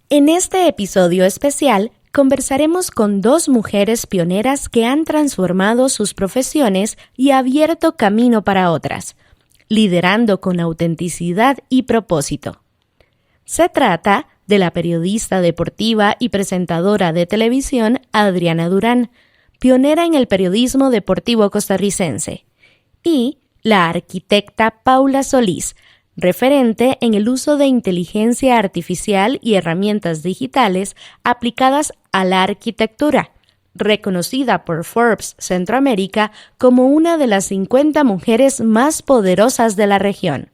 En este episodio especial, conversaremos con dos mujeres pioneras que han transformado sus profesiones y abierto camino para otras, liderando con autenticidad y propósito. Se trata de la periodista deportiva y presentadora de televisión Adriana Durán, pionera en el periodismo deportivo costarricense, y la arquitecta Paula Solís, referente en el uso de inteligencia artificial y herramientas digitales aplicadas a la arquitectura, reconocida por Forbes Centroamérica como una de las 50 mujeres más poderosas de la región.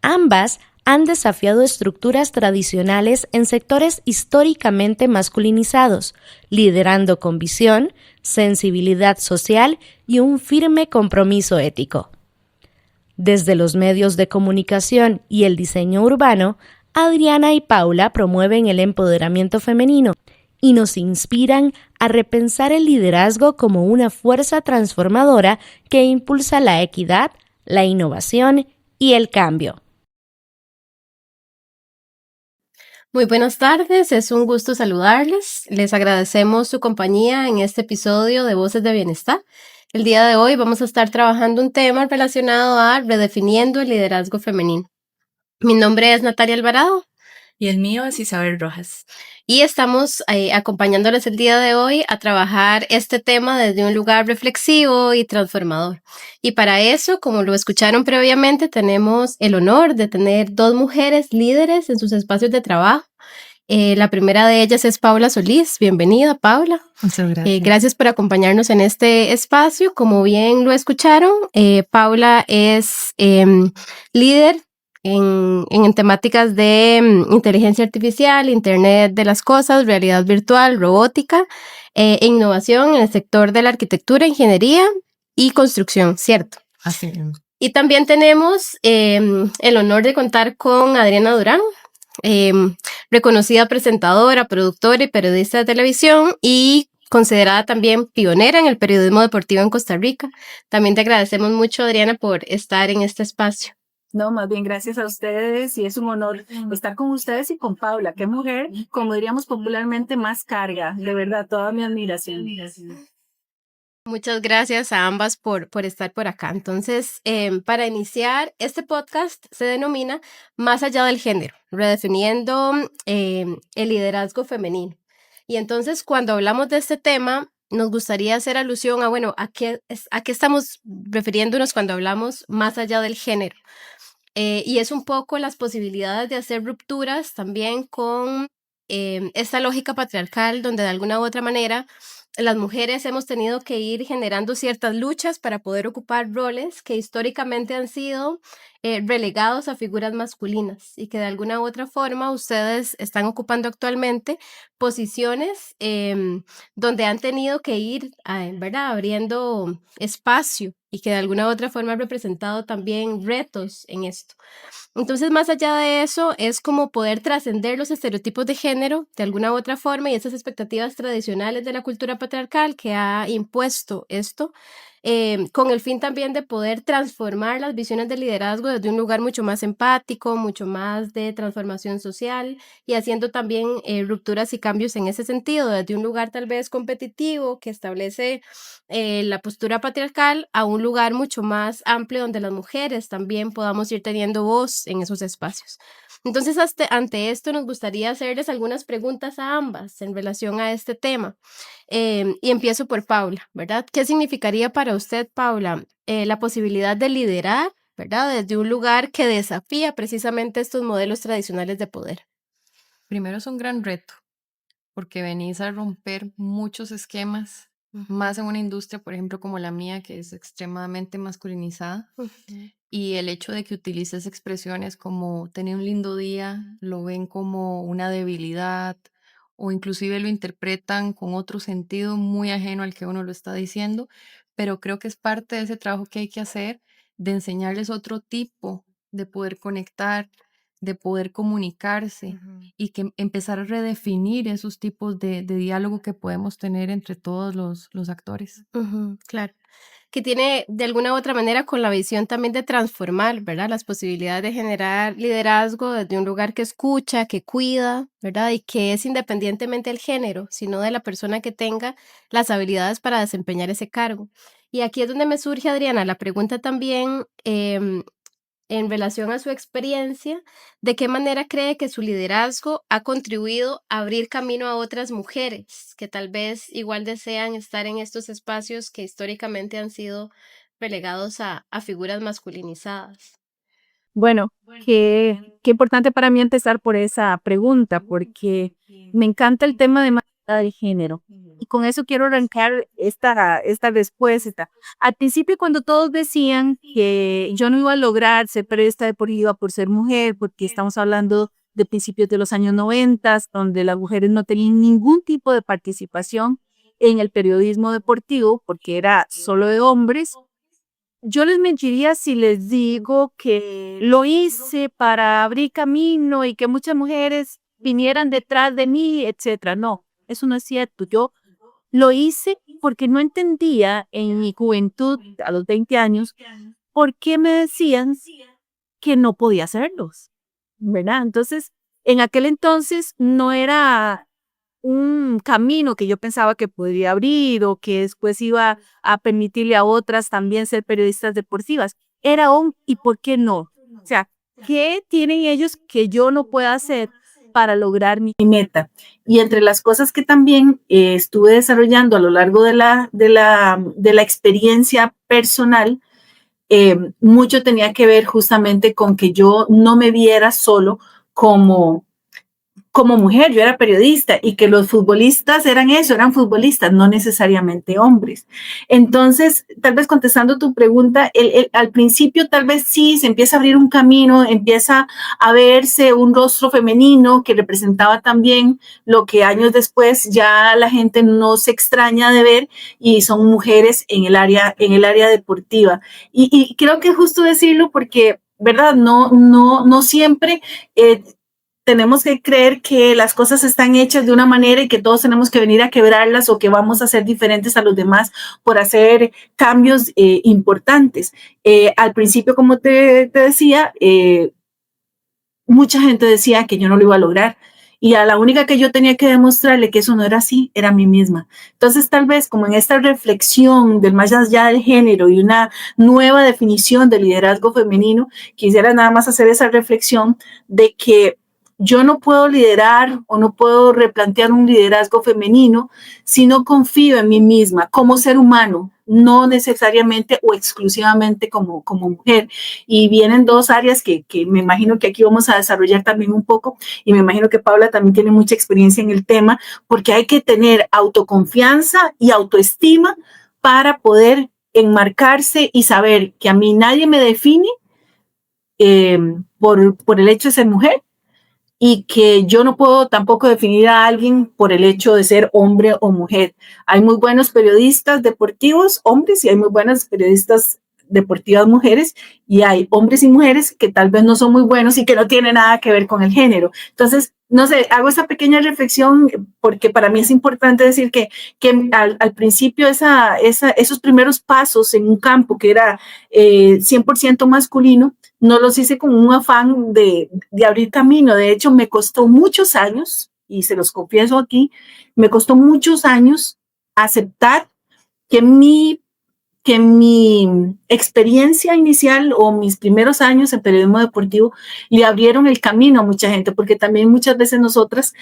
Ambas han desafiado estructuras tradicionales en sectores históricamente masculinizados, liderando con visión, sensibilidad social y un firme compromiso ético. Desde los medios de comunicación y el diseño urbano, Adriana y Paula promueven el empoderamiento femenino y nos inspiran a repensar el liderazgo como una fuerza transformadora que impulsa la equidad, la innovación y el cambio. Muy buenas tardes, es un gusto saludarles. Les agradecemos su compañía en este episodio de Voces de Bienestar. El día de hoy vamos a estar trabajando un tema relacionado a redefiniendo el liderazgo femenino. Mi nombre es Natalia Alvarado. Y el mío es Isabel Rojas. Y estamos acompañándoles el día de hoy a trabajar este tema desde un lugar reflexivo y transformador. Y para eso, como lo escucharon previamente, tenemos el honor de tener dos mujeres líderes en sus espacios de trabajo. La primera de ellas es Paula Solís. Bienvenida, Paula. Muchas gracias. Gracias por acompañarnos en este espacio. Como bien lo escucharon, Paula es líder en temáticas de inteligencia artificial, Internet de las cosas, realidad virtual, robótica e innovación en el sector de la arquitectura, ingeniería y construcción, ¿cierto? Así es. Y también tenemos el honor de contar con Adriana Durán, reconocida presentadora, productora y periodista de televisión y considerada también pionera en el periodismo deportivo en Costa Rica. También te agradecemos mucho, Adriana, por estar en este espacio. No, más bien gracias a ustedes y es un honor estar con ustedes y con Paula. Qué mujer, como diríamos popularmente, más carga. De verdad, toda mi admiración. Muchas gracias a ambas por estar por acá. Entonces, para iniciar, este podcast se denomina Más allá del género, redefiniendo el liderazgo femenino. Y entonces, cuando hablamos de este tema, nos gustaría hacer alusión a, bueno, a qué estamos refiriéndonos cuando hablamos más allá del género. Y es un poco las posibilidades de hacer rupturas también con esta lógica patriarcal, donde de alguna u otra manera las mujeres hemos tenido que ir generando ciertas luchas para poder ocupar roles que históricamente han sido relegados a figuras masculinas y que de alguna u otra forma ustedes están ocupando actualmente posiciones donde han tenido que ir, ¿verdad?, abriendo espacio y que de alguna u otra forma han representado también retos en esto. Entonces, más allá de eso, es como poder trascender los estereotipos de género de alguna u otra forma y esas expectativas tradicionales de la cultura patriarcal que ha impuesto esto, con el fin también de poder transformar las visiones de liderazgo desde un lugar mucho más empático, mucho más de transformación social y haciendo también rupturas y cambios en ese sentido, desde un lugar tal vez competitivo que establece la postura patriarcal a un lugar mucho más amplio donde las mujeres también podamos ir teniendo voz en esos espacios. Entonces, ante esto nos gustaría hacerles algunas preguntas a ambas en relación a este tema. Y empiezo por Paula, ¿verdad? ¿Qué significaría para usted, Paula, la posibilidad de liderar, ¿verdad?, desde un lugar que desafía precisamente estos modelos tradicionales de poder? Primero es un gran reto, porque venís a romper muchos esquemas, más en una industria, por ejemplo, como la mía, que es extremadamente masculinizada. Y el hecho de que utilices expresiones como tener un lindo día, lo ven como una debilidad o inclusive lo interpretan con otro sentido muy ajeno al que uno lo está diciendo, pero creo que es parte de ese trabajo que hay que hacer, de enseñarles otro tipo de poder conectar, de poder comunicarse y que empezar a redefinir esos tipos de diálogo que podemos tener entre todos los actores. Claro. que tiene de alguna u otra manera con la visión también de transformar, ¿verdad? Las posibilidades de generar liderazgo desde un lugar que escucha, que cuida, ¿verdad? Y que es independientemente del género, sino de la persona que tenga las habilidades para desempeñar ese cargo. Y aquí es donde me surge, Adriana, la pregunta también, en relación a su experiencia, ¿de qué manera cree que su liderazgo ha contribuido a abrir camino a otras mujeres que tal vez igual desean estar en estos espacios que históricamente han sido relegados a figuras masculinizadas? Bueno, qué importante para mí empezar por esa pregunta, porque me encanta el tema de igualdad de género. Y con eso quiero arrancar esta respuesta. Al principio, cuando todos decían que yo no iba a lograr ser periodista deportiva por ser mujer, porque estamos hablando de principios de los años 90, donde las mujeres no tenían ningún tipo de participación en el periodismo deportivo, porque era solo de hombres. Yo les mentiría si les digo que lo hice para abrir camino y que muchas mujeres vinieran detrás de mí, etcétera. No, eso no es cierto. Yo lo hice porque no entendía en mi juventud, a los 20 años, por qué me decían que no podía hacerlos, ¿verdad? Entonces, en aquel entonces no era un camino que yo pensaba que podría abrir o que después iba a permitirle a otras también ser periodistas deportivas. Era ¿y por qué no? O sea, ¿qué tienen ellos que yo no pueda hacer para lograr mi meta? Y entre las cosas que también estuve desarrollando a lo largo de la experiencia personal, mucho tenía que ver justamente con que yo no me viera solo como mujer, yo era periodista y que los futbolistas eran eso, eran futbolistas, no necesariamente hombres. Entonces, tal vez contestando tu pregunta, al principio tal vez sí se empieza a abrir un camino, empieza a verse un rostro femenino que representaba también lo que años después ya la gente no se extraña de ver y son mujeres en el área deportiva. Y creo que es justo decirlo porque, ¿verdad? No siempre tenemos que creer que las cosas están hechas de una manera y que todos tenemos que venir a quebrarlas o que vamos a ser diferentes a los demás por hacer cambios importantes. Al principio, como te decía, mucha gente decía que yo no lo iba a lograr. Y a la única que yo tenía que demostrarle que eso no era así, era a mí misma. Entonces, tal vez como en esta reflexión del más allá del género y una nueva definición de liderazgo femenino, quisiera nada más hacer esa reflexión de que yo no puedo liderar o no puedo replantear un liderazgo femenino si no confío en mí misma como ser humano, no necesariamente o exclusivamente como mujer. Y vienen dos áreas que me imagino que aquí vamos a desarrollar también un poco, y me imagino que Paula también tiene mucha experiencia en el tema, porque hay que tener autoconfianza y autoestima para poder enmarcarse y saber que a mí nadie me define por el hecho de ser mujer, y que yo no puedo tampoco definir a alguien por el hecho de ser hombre o mujer. Hay muy buenos periodistas deportivos hombres y hay muy buenas periodistas deportivas mujeres, y hay hombres y mujeres que tal vez no son muy buenos y que no tienen nada que ver con el género. Entonces, no sé, hago esa pequeña reflexión porque para mí es importante decir que al principio esos primeros pasos en un campo que era 100% masculino, no los hice con un afán de abrir camino. De hecho, me costó muchos años, y se los confieso aquí, me costó muchos años aceptar que mi experiencia inicial o mis primeros años en periodismo deportivo le abrieron el camino a mucha gente, porque también muchas veces nosotras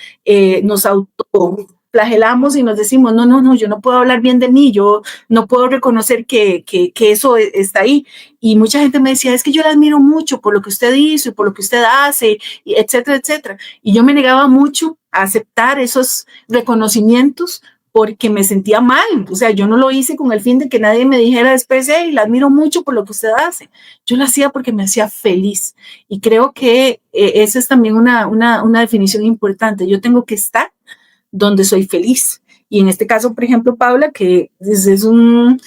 nos autoflagelamos y nos decimos, no, yo no puedo hablar bien de mí, yo no puedo reconocer que eso está ahí. Y mucha gente me decía, es que yo la admiro mucho por lo que usted hizo y por lo que usted hace, y etcétera, etcétera. Y yo me negaba mucho a aceptar esos reconocimientos porque me sentía mal. O sea, yo no lo hice con el fin de que nadie me dijera después, hey, la admiro mucho por lo que usted hace. Yo lo hacía porque me hacía feliz. Y creo que esa es también una definición importante. Yo tengo que estar donde soy feliz. Y en este caso, por ejemplo, Paula, que es una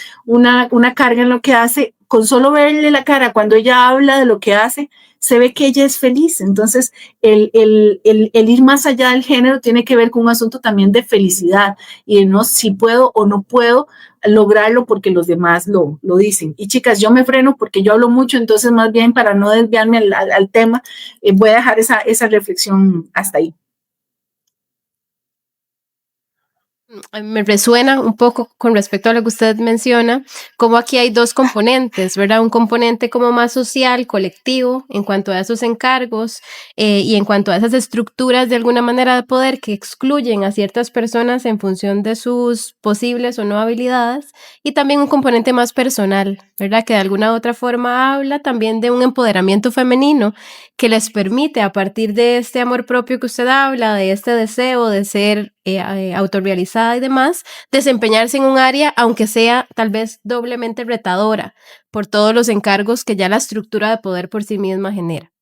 carga en lo que hace, con solo verle la cara cuando ella habla de lo que hace, se ve que ella es feliz. Entonces, el ir más allá del género tiene que ver con un asunto también de felicidad y de no si puedo o no puedo lograrlo porque los demás lo dicen. Y chicas, yo me freno porque yo hablo mucho, entonces más bien para no desviarme al tema, voy a dejar esa reflexión hasta ahí. Me resuena un poco con respecto a lo que usted menciona, como aquí hay dos componentes, ¿verdad? Un componente como más social, colectivo, en cuanto a esos encargos y en cuanto a esas estructuras de alguna manera de poder que excluyen a ciertas personas en función de sus posibles o no habilidades, y también un componente más personal, ¿verdad? Que de alguna u otra forma habla también de un empoderamiento femenino que les permite, a partir de este amor propio que usted habla, de este deseo de ser autorrealizada y demás, desempeñarse en un área, aunque sea tal vez doblemente retadora por todos los encargos que ya la estructura de poder por sí misma genera.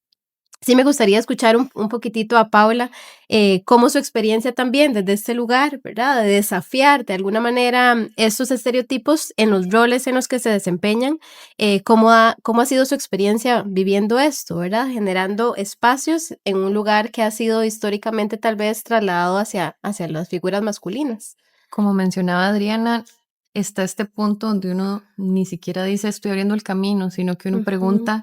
Sí me gustaría escuchar un poquitito a Paula, cómo su experiencia también desde este lugar, ¿verdad? De desafiar de alguna manera estos estereotipos en los roles en los que se desempeñan, cómo ha sido su experiencia viviendo esto, ¿verdad? Generando espacios en un lugar que ha sido históricamente tal vez trasladado hacia las figuras masculinas. Como mencionaba Adriana, está este punto donde uno ni siquiera dice estoy abriendo el camino, sino que uno pregunta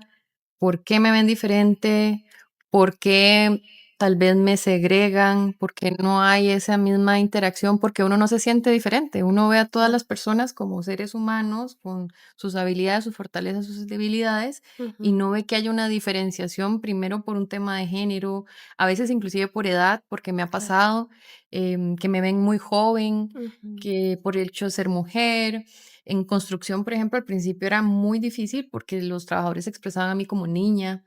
¿por qué me ven diferente? ¿Por qué tal vez me segregan? ¿Por qué no hay esa misma interacción? Porque uno no se siente diferente. Uno ve a todas las personas como seres humanos con sus habilidades, sus fortalezas, sus debilidades y no ve que haya una diferenciación primero por un tema de género, a veces inclusive por edad, porque me ha pasado que me ven muy joven, que por el hecho de ser mujer. En construcción, por ejemplo, al principio era muy difícil porque los trabajadores se expresaban a mí como niña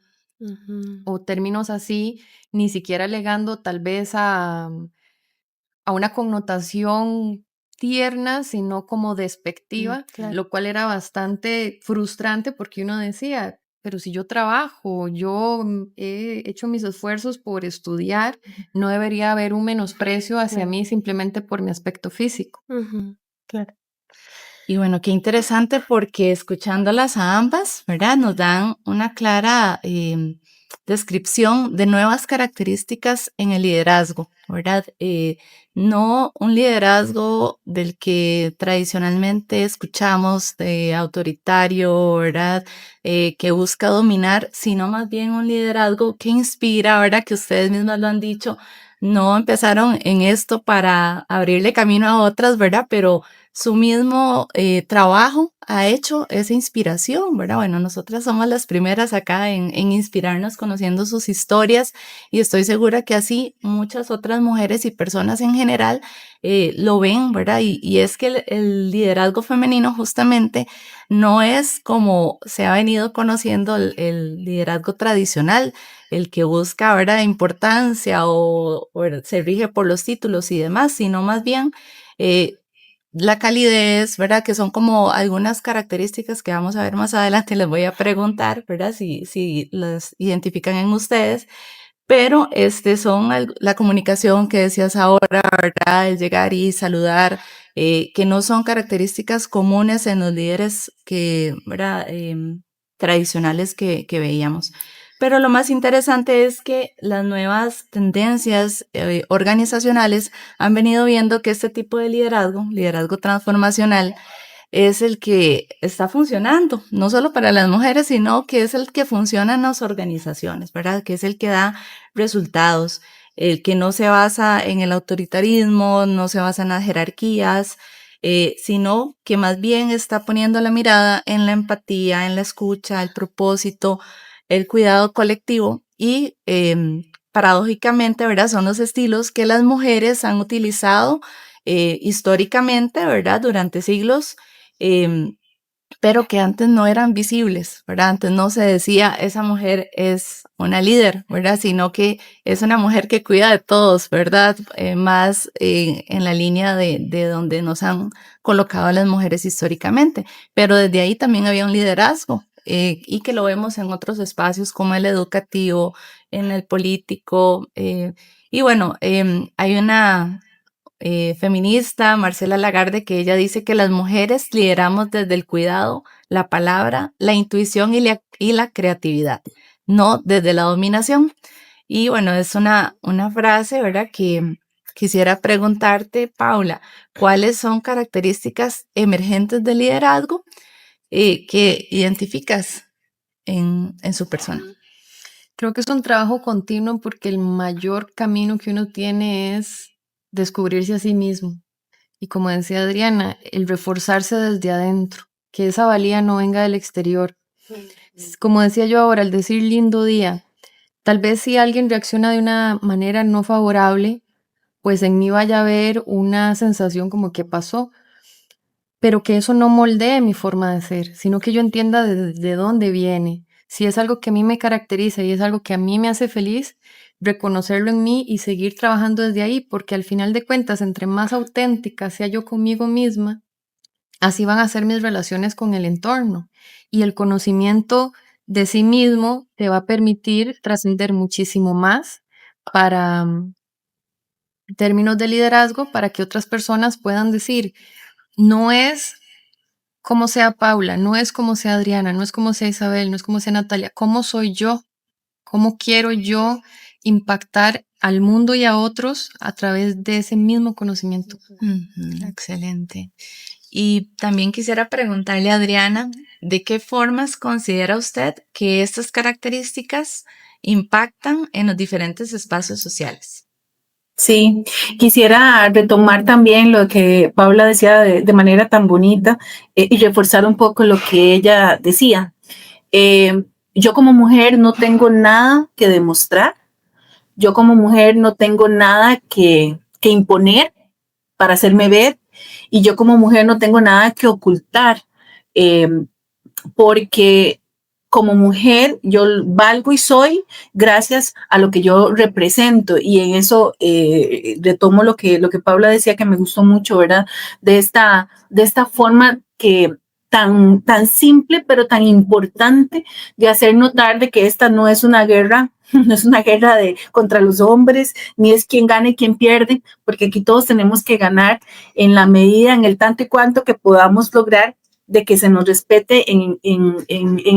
o términos así, ni siquiera alegando tal vez a una connotación tierna, sino como despectiva, Claro. lo cual era bastante frustrante porque uno decía, pero si yo trabajo, yo he hecho mis esfuerzos por estudiar, no debería haber un menosprecio hacia Claro. mí simplemente por mi aspecto físico. Claro. Y bueno, qué interesante porque escuchándolas a ambas, ¿verdad? Nos dan una clara descripción de nuevas características en el liderazgo, ¿verdad? No un liderazgo del que tradicionalmente escuchamos de autoritario, ¿verdad? Que busca dominar, sino más bien un liderazgo que inspira, ¿verdad? Que ustedes mismas lo han dicho, no empezaron en esto para abrirle camino a otras, ¿verdad? Pero su mismo trabajo ha hecho esa inspiración, ¿verdad? Bueno, nosotras somos las primeras acá en inspirarnos conociendo sus historias y estoy segura que así muchas otras mujeres y personas en general lo ven, ¿verdad? Y es que el liderazgo femenino justamente no es como se ha venido conociendo el liderazgo tradicional, el que busca, ¿verdad?, importancia o se rige por los títulos y demás, sino más bien la calidez, ¿verdad? Que son como algunas características que vamos a ver más adelante, les voy a preguntar, ¿verdad? Si las identifican en ustedes, pero son la comunicación que decías ahora, ¿verdad? El llegar y saludar, que no son características comunes en los líderes que, ¿verdad? Tradicionales que veíamos. Pero lo más interesante es que las nuevas tendencias organizacionales han venido viendo que este tipo de liderazgo transformacional, es el que está funcionando, no solo para las mujeres, sino que es el que funciona en las organizaciones, ¿verdad? Que es el que da resultados, el que no se basa en el autoritarismo, no se basa en las jerarquías, sino que más bien está poniendo la mirada en la empatía, en la escucha, el propósito, el cuidado colectivo y paradójicamente, ¿verdad? Son los estilos que las mujeres han utilizado históricamente, ¿verdad? Durante siglos, pero que antes no eran visibles, ¿verdad? Antes no se decía, esa mujer es una líder, ¿verdad? Sino que es una mujer que cuida de todos, ¿verdad? Más en la línea de donde nos han colocado a las mujeres históricamente. Pero desde ahí también había un liderazgo y que lo vemos en otros espacios como el educativo, en el político. Y bueno, hay una feminista, Marcela Lagarde, que ella dice que las mujeres lideramos desde el cuidado, la palabra, la intuición y la creatividad. no desde la dominación. Y bueno, es una frase, ¿verdad? Que quisiera preguntarte, Paula, ¿cuáles son características emergentes del liderazgo que identificas en su persona? Creo que es un trabajo continuo porque el mayor camino que uno tiene es descubrirse a sí mismo. Y como decía Adriana, el reforzarse desde adentro, que esa valía no venga del exterior. Como decía yo ahora, al decir lindo día, tal vez si alguien reacciona de una manera no favorable, pues en mí vaya a haber una sensación como que pasó, pero que eso no moldee mi forma de ser, sino que yo entienda de dónde viene. Si es algo que a mí me caracteriza y es algo que a mí me hace feliz, reconocerlo en mí y seguir trabajando desde ahí, porque al final de cuentas, entre más auténtica sea yo conmigo misma, así van a ser mis relaciones con el entorno. Y el conocimiento de sí mismo te va a permitir trascender muchísimo más para términos de liderazgo, para que otras personas puedan decir, no es como sea Paula, no es como sea Adriana, no es como sea Isabel, no es como sea Natalia, ¿cómo soy yo? ¿Cómo quiero yo impactar al mundo y a otros a través de ese mismo conocimiento? Excelente. Y también quisiera preguntarle a Adriana, ¿de qué formas considera usted que estas características impactan en los diferentes espacios sociales? Sí, quisiera retomar también lo que Paula decía de manera tan bonita y reforzar un poco lo que ella decía. Yo como mujer no tengo nada que demostrar, yo como mujer no tengo nada que imponer para hacerme ver y yo como mujer no tengo nada que ocultar. Eh, porque como mujer yo valgo y soy gracias a lo que yo represento y en eso retomo lo que Paula decía que me gustó mucho, ¿verdad? De esta forma que tan simple pero tan importante de hacer notar de que esta no es una guerra, no es una guerra contra los hombres, ni es quién gana y quién pierde, porque aquí todos tenemos que ganar en la medida, en el tanto y cuanto que podamos lograr de que se nos respete en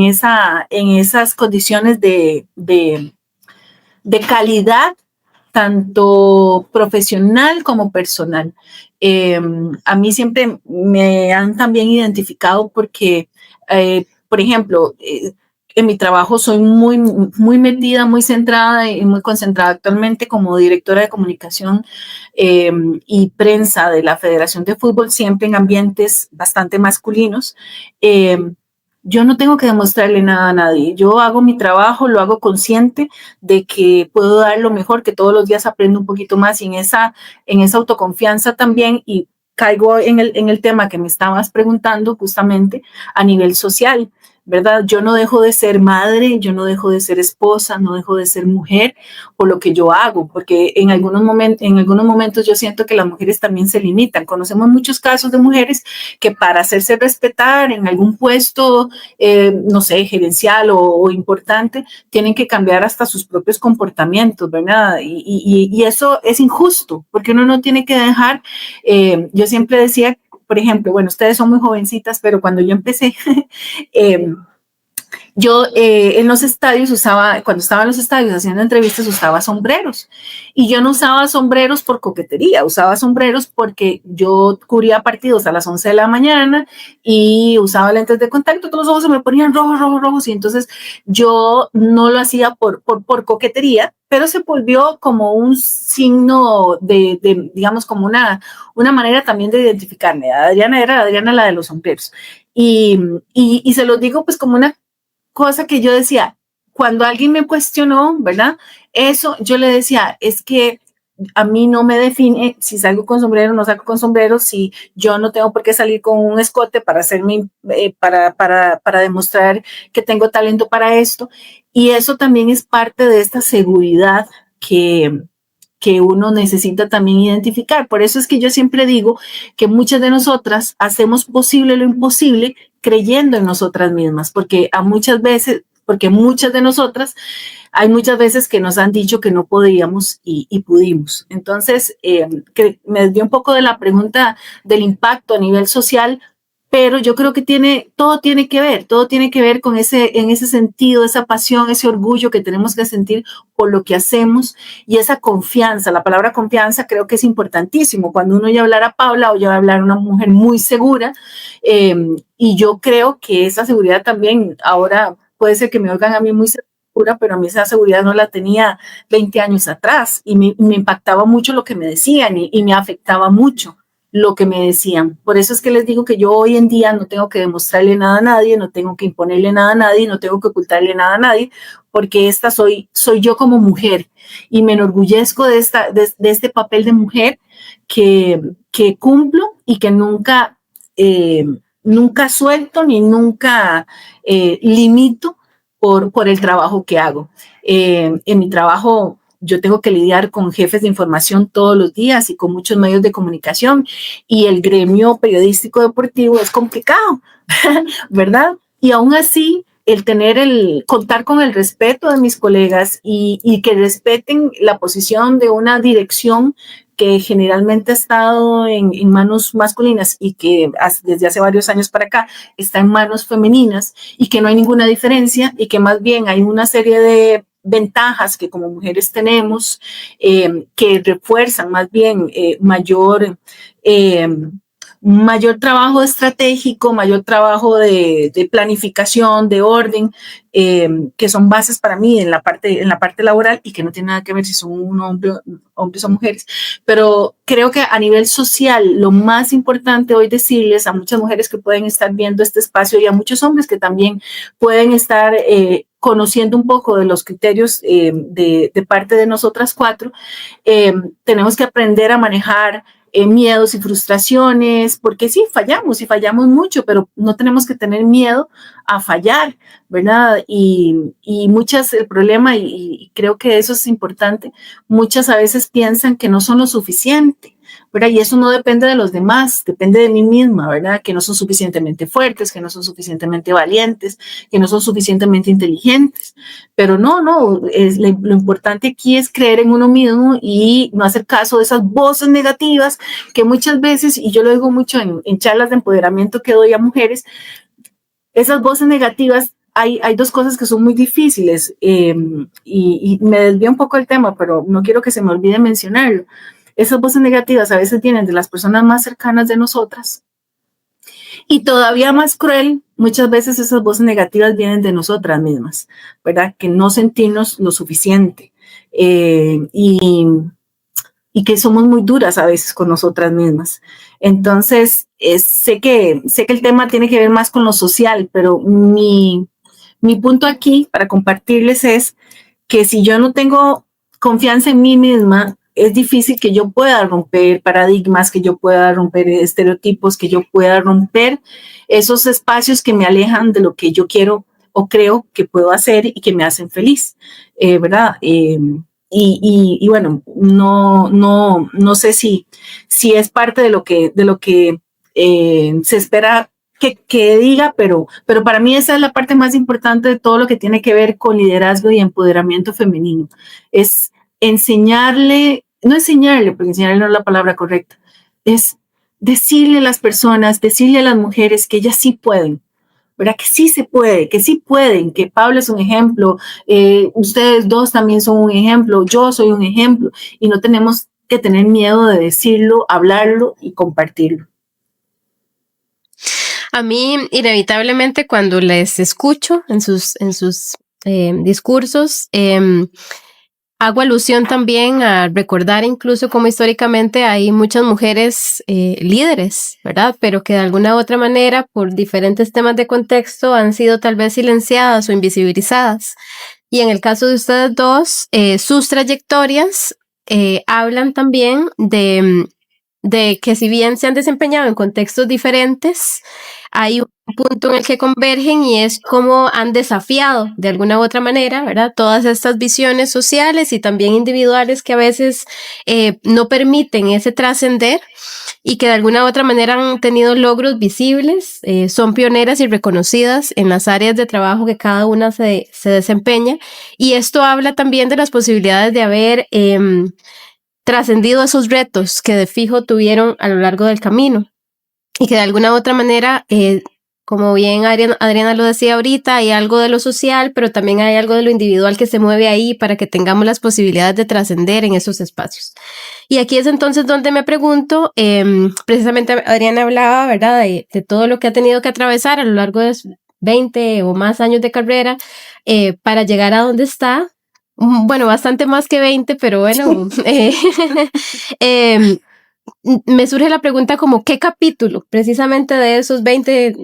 esas condiciones de calidad, tanto profesional como personal. A mí siempre me han también identificado porque, por ejemplo, en mi trabajo soy muy metida, muy centrada y muy concentrada actualmente como directora de comunicación y prensa de la Federación de Fútbol, siempre en ambientes bastante masculinos. Yo no tengo que demostrarle nada a nadie. Yo hago mi trabajo, lo hago consciente de que puedo dar lo mejor, que todos los días aprendo un poquito más y en esa autoconfianza también y caigo en el tema que me estabas preguntando justamente a nivel social, ¿verdad? Yo no dejo de ser madre, yo no dejo de ser esposa, no dejo de ser mujer por lo que yo hago, porque en algunos momentos yo siento que las mujeres también se limitan. Conocemos muchos casos de mujeres que para hacerse respetar en algún puesto, no sé, gerencial o importante, tienen que cambiar hasta sus propios comportamientos, ¿verdad? Y eso es injusto, porque uno no tiene que dejar, yo siempre decía, por ejemplo, bueno, ustedes son muy jovencitas, pero cuando yo empecé, yo en los estadios cuando estaba en los estadios haciendo entrevistas, usaba sombreros. Y yo no usaba sombreros por coquetería, usaba sombreros porque yo cubría partidos a las 11 de la mañana y usaba lentes de contacto, todos los ojos se me ponían rojos, rojos, rojos. Y entonces yo no lo hacía por coquetería, pero se volvió como un signo digamos, como una manera también de identificarme. Adriana era Adriana la de los sombreros. Y se los digo pues como una cosa que yo decía, cuando alguien me cuestionó, ¿verdad? Eso yo le decía, es que a mí no me define si salgo con sombrero o no salgo con sombrero, si yo no tengo por qué salir con un escote para hacerme, para demostrar que tengo talento para esto. Y eso también es parte de esta seguridad que uno necesita también identificar. Por eso es que yo siempre digo que muchas de nosotras hacemos posible lo imposible creyendo en nosotras mismas, porque muchas de nosotras hay muchas veces que nos han dicho que no podíamos y pudimos. Entonces, me dio un poco de la pregunta del impacto a nivel social, pero yo creo que todo tiene que ver con en ese sentido, esa pasión, ese orgullo que tenemos que sentir por lo que hacemos y esa confianza. La palabra confianza creo que es importantísimo. Cuando uno ya hablar a Paula o ya va a hablar a una mujer muy segura, y yo creo que esa seguridad también, ahora puede ser que me oigan a mí muy segura, pero a mí esa seguridad no la tenía 20 años atrás y me impactaba mucho lo que me decían y me afectaba mucho lo que me decían. Por eso es que les digo que yo hoy en día no tengo que demostrarle nada a nadie, no tengo que imponerle nada a nadie, no tengo que ocultarle nada a nadie, porque esta soy yo como mujer y me enorgullezco de este papel de mujer que cumplo y que nunca suelto ni nunca limito por el trabajo que hago. En mi trabajo yo tengo que lidiar con jefes de información todos los días y con muchos medios de comunicación y el gremio periodístico deportivo es complicado, ¿verdad? Y aún así, contar con el respeto de mis colegas y que respeten la posición de una dirección que generalmente ha estado en manos masculinas y que desde hace varios años para acá está en manos femeninas y que no hay ninguna diferencia y que más bien hay una serie de ventajas que como mujeres tenemos que refuerzan más bien mayor trabajo estratégico, mayor trabajo de planificación, de orden, que son bases para mí en la parte laboral y que no tiene nada que ver si son hombres o mujeres. Pero creo que a nivel social, lo más importante hoy decirles a muchas mujeres que pueden estar viendo este espacio y a muchos hombres que también pueden estar conociendo un poco de los criterios de parte de nosotras cuatro, tenemos que aprender a manejar miedos y frustraciones, porque sí, fallamos y fallamos mucho, pero no tenemos que tener miedo a fallar, ¿verdad? Y el problema, y creo que eso es importante, muchas a veces piensan que no son lo suficiente, ¿verdad? Y eso no depende de los demás, depende de mí misma, ¿verdad? Que no son suficientemente fuertes, que no son suficientemente valientes, que no son suficientemente inteligentes. Pero no, lo importante aquí es creer en uno mismo y no hacer caso de esas voces negativas que muchas veces, y yo lo digo mucho en charlas de empoderamiento que doy a mujeres, esas voces negativas, hay dos cosas que son muy difíciles y me desvío un poco del tema, pero no quiero que se me olvide mencionarlo. Esas voces negativas a veces vienen de las personas más cercanas de nosotras. Y todavía más cruel, muchas veces esas voces negativas vienen de nosotras mismas, ¿verdad? Que no sentimos lo suficiente y que somos muy duras a veces con nosotras mismas. Entonces, sé que el tema tiene que ver más con lo social, pero mi punto aquí para compartirles es que si yo no tengo confianza en mí misma, es difícil que yo pueda romper paradigmas, que yo pueda romper estereotipos, que yo pueda romper esos espacios que me alejan de lo que yo quiero o creo que puedo hacer y que me hacen feliz, ¿verdad? Y bueno, no sé si es parte de lo que se espera que diga, pero para mí esa es la parte más importante de todo lo que tiene que ver con liderazgo y empoderamiento femenino. Es no enseñarle, porque enseñarle no es la palabra correcta, es decirle a las personas, decirle a las mujeres que ellas sí pueden, ¿verdad? Que sí se puede, que sí pueden, que Pablo es un ejemplo, ustedes dos también son un ejemplo, yo soy un ejemplo, y no tenemos que tener miedo de decirlo, hablarlo y compartirlo. A mí, inevitablemente, cuando les escucho en sus discursos, hago alusión también a recordar incluso cómo históricamente hay muchas mujeres líderes, ¿verdad? Pero que de alguna u otra manera, por diferentes temas de contexto, han sido tal vez silenciadas o invisibilizadas. Y en el caso de ustedes dos, sus trayectorias hablan también de que si bien se han desempeñado en contextos diferentes, hay un punto en el que convergen y es cómo han desafiado de alguna u otra manera, ¿verdad? Todas estas visiones sociales y también individuales que a veces no permiten ese trascender y que de alguna u otra manera han tenido logros visibles, son pioneras y reconocidas en las áreas de trabajo que cada una se desempeña. Y esto habla también de las posibilidades de haber trascendido esos retos que de fijo tuvieron a lo largo del camino. y que de alguna u otra manera, como bien Adriana lo decía ahorita, hay algo de lo social, pero también hay algo de lo individual que se mueve ahí para que tengamos las posibilidades de trascender en esos espacios. Y aquí es entonces donde me pregunto, precisamente Adriana hablaba, ¿verdad?, de todo lo que ha tenido que atravesar a lo largo de 20 o más años de carrera para llegar a donde está. Bueno, bastante más que 20, pero bueno, me surge la pregunta como ¿qué capítulo precisamente de esos 20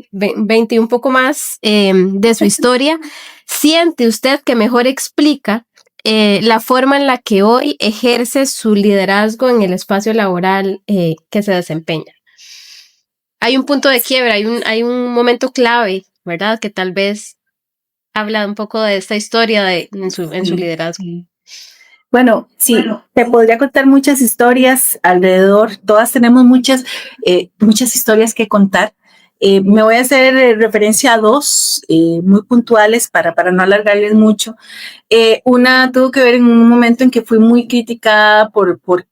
y un poco más de su historia siente usted que mejor explica la forma en la que hoy ejerce su liderazgo en el espacio laboral que se desempeña? Hay un punto de quiebra, hay un momento clave, ¿verdad?, que tal vez habla un poco de esta historia en su liderazgo. Bueno, sí, te podría contar muchas historias alrededor, todas tenemos muchas historias que contar. Me voy a hacer referencia a dos muy puntuales para no alargarles mucho. Una tuvo que ver en un momento en que fui muy criticada porque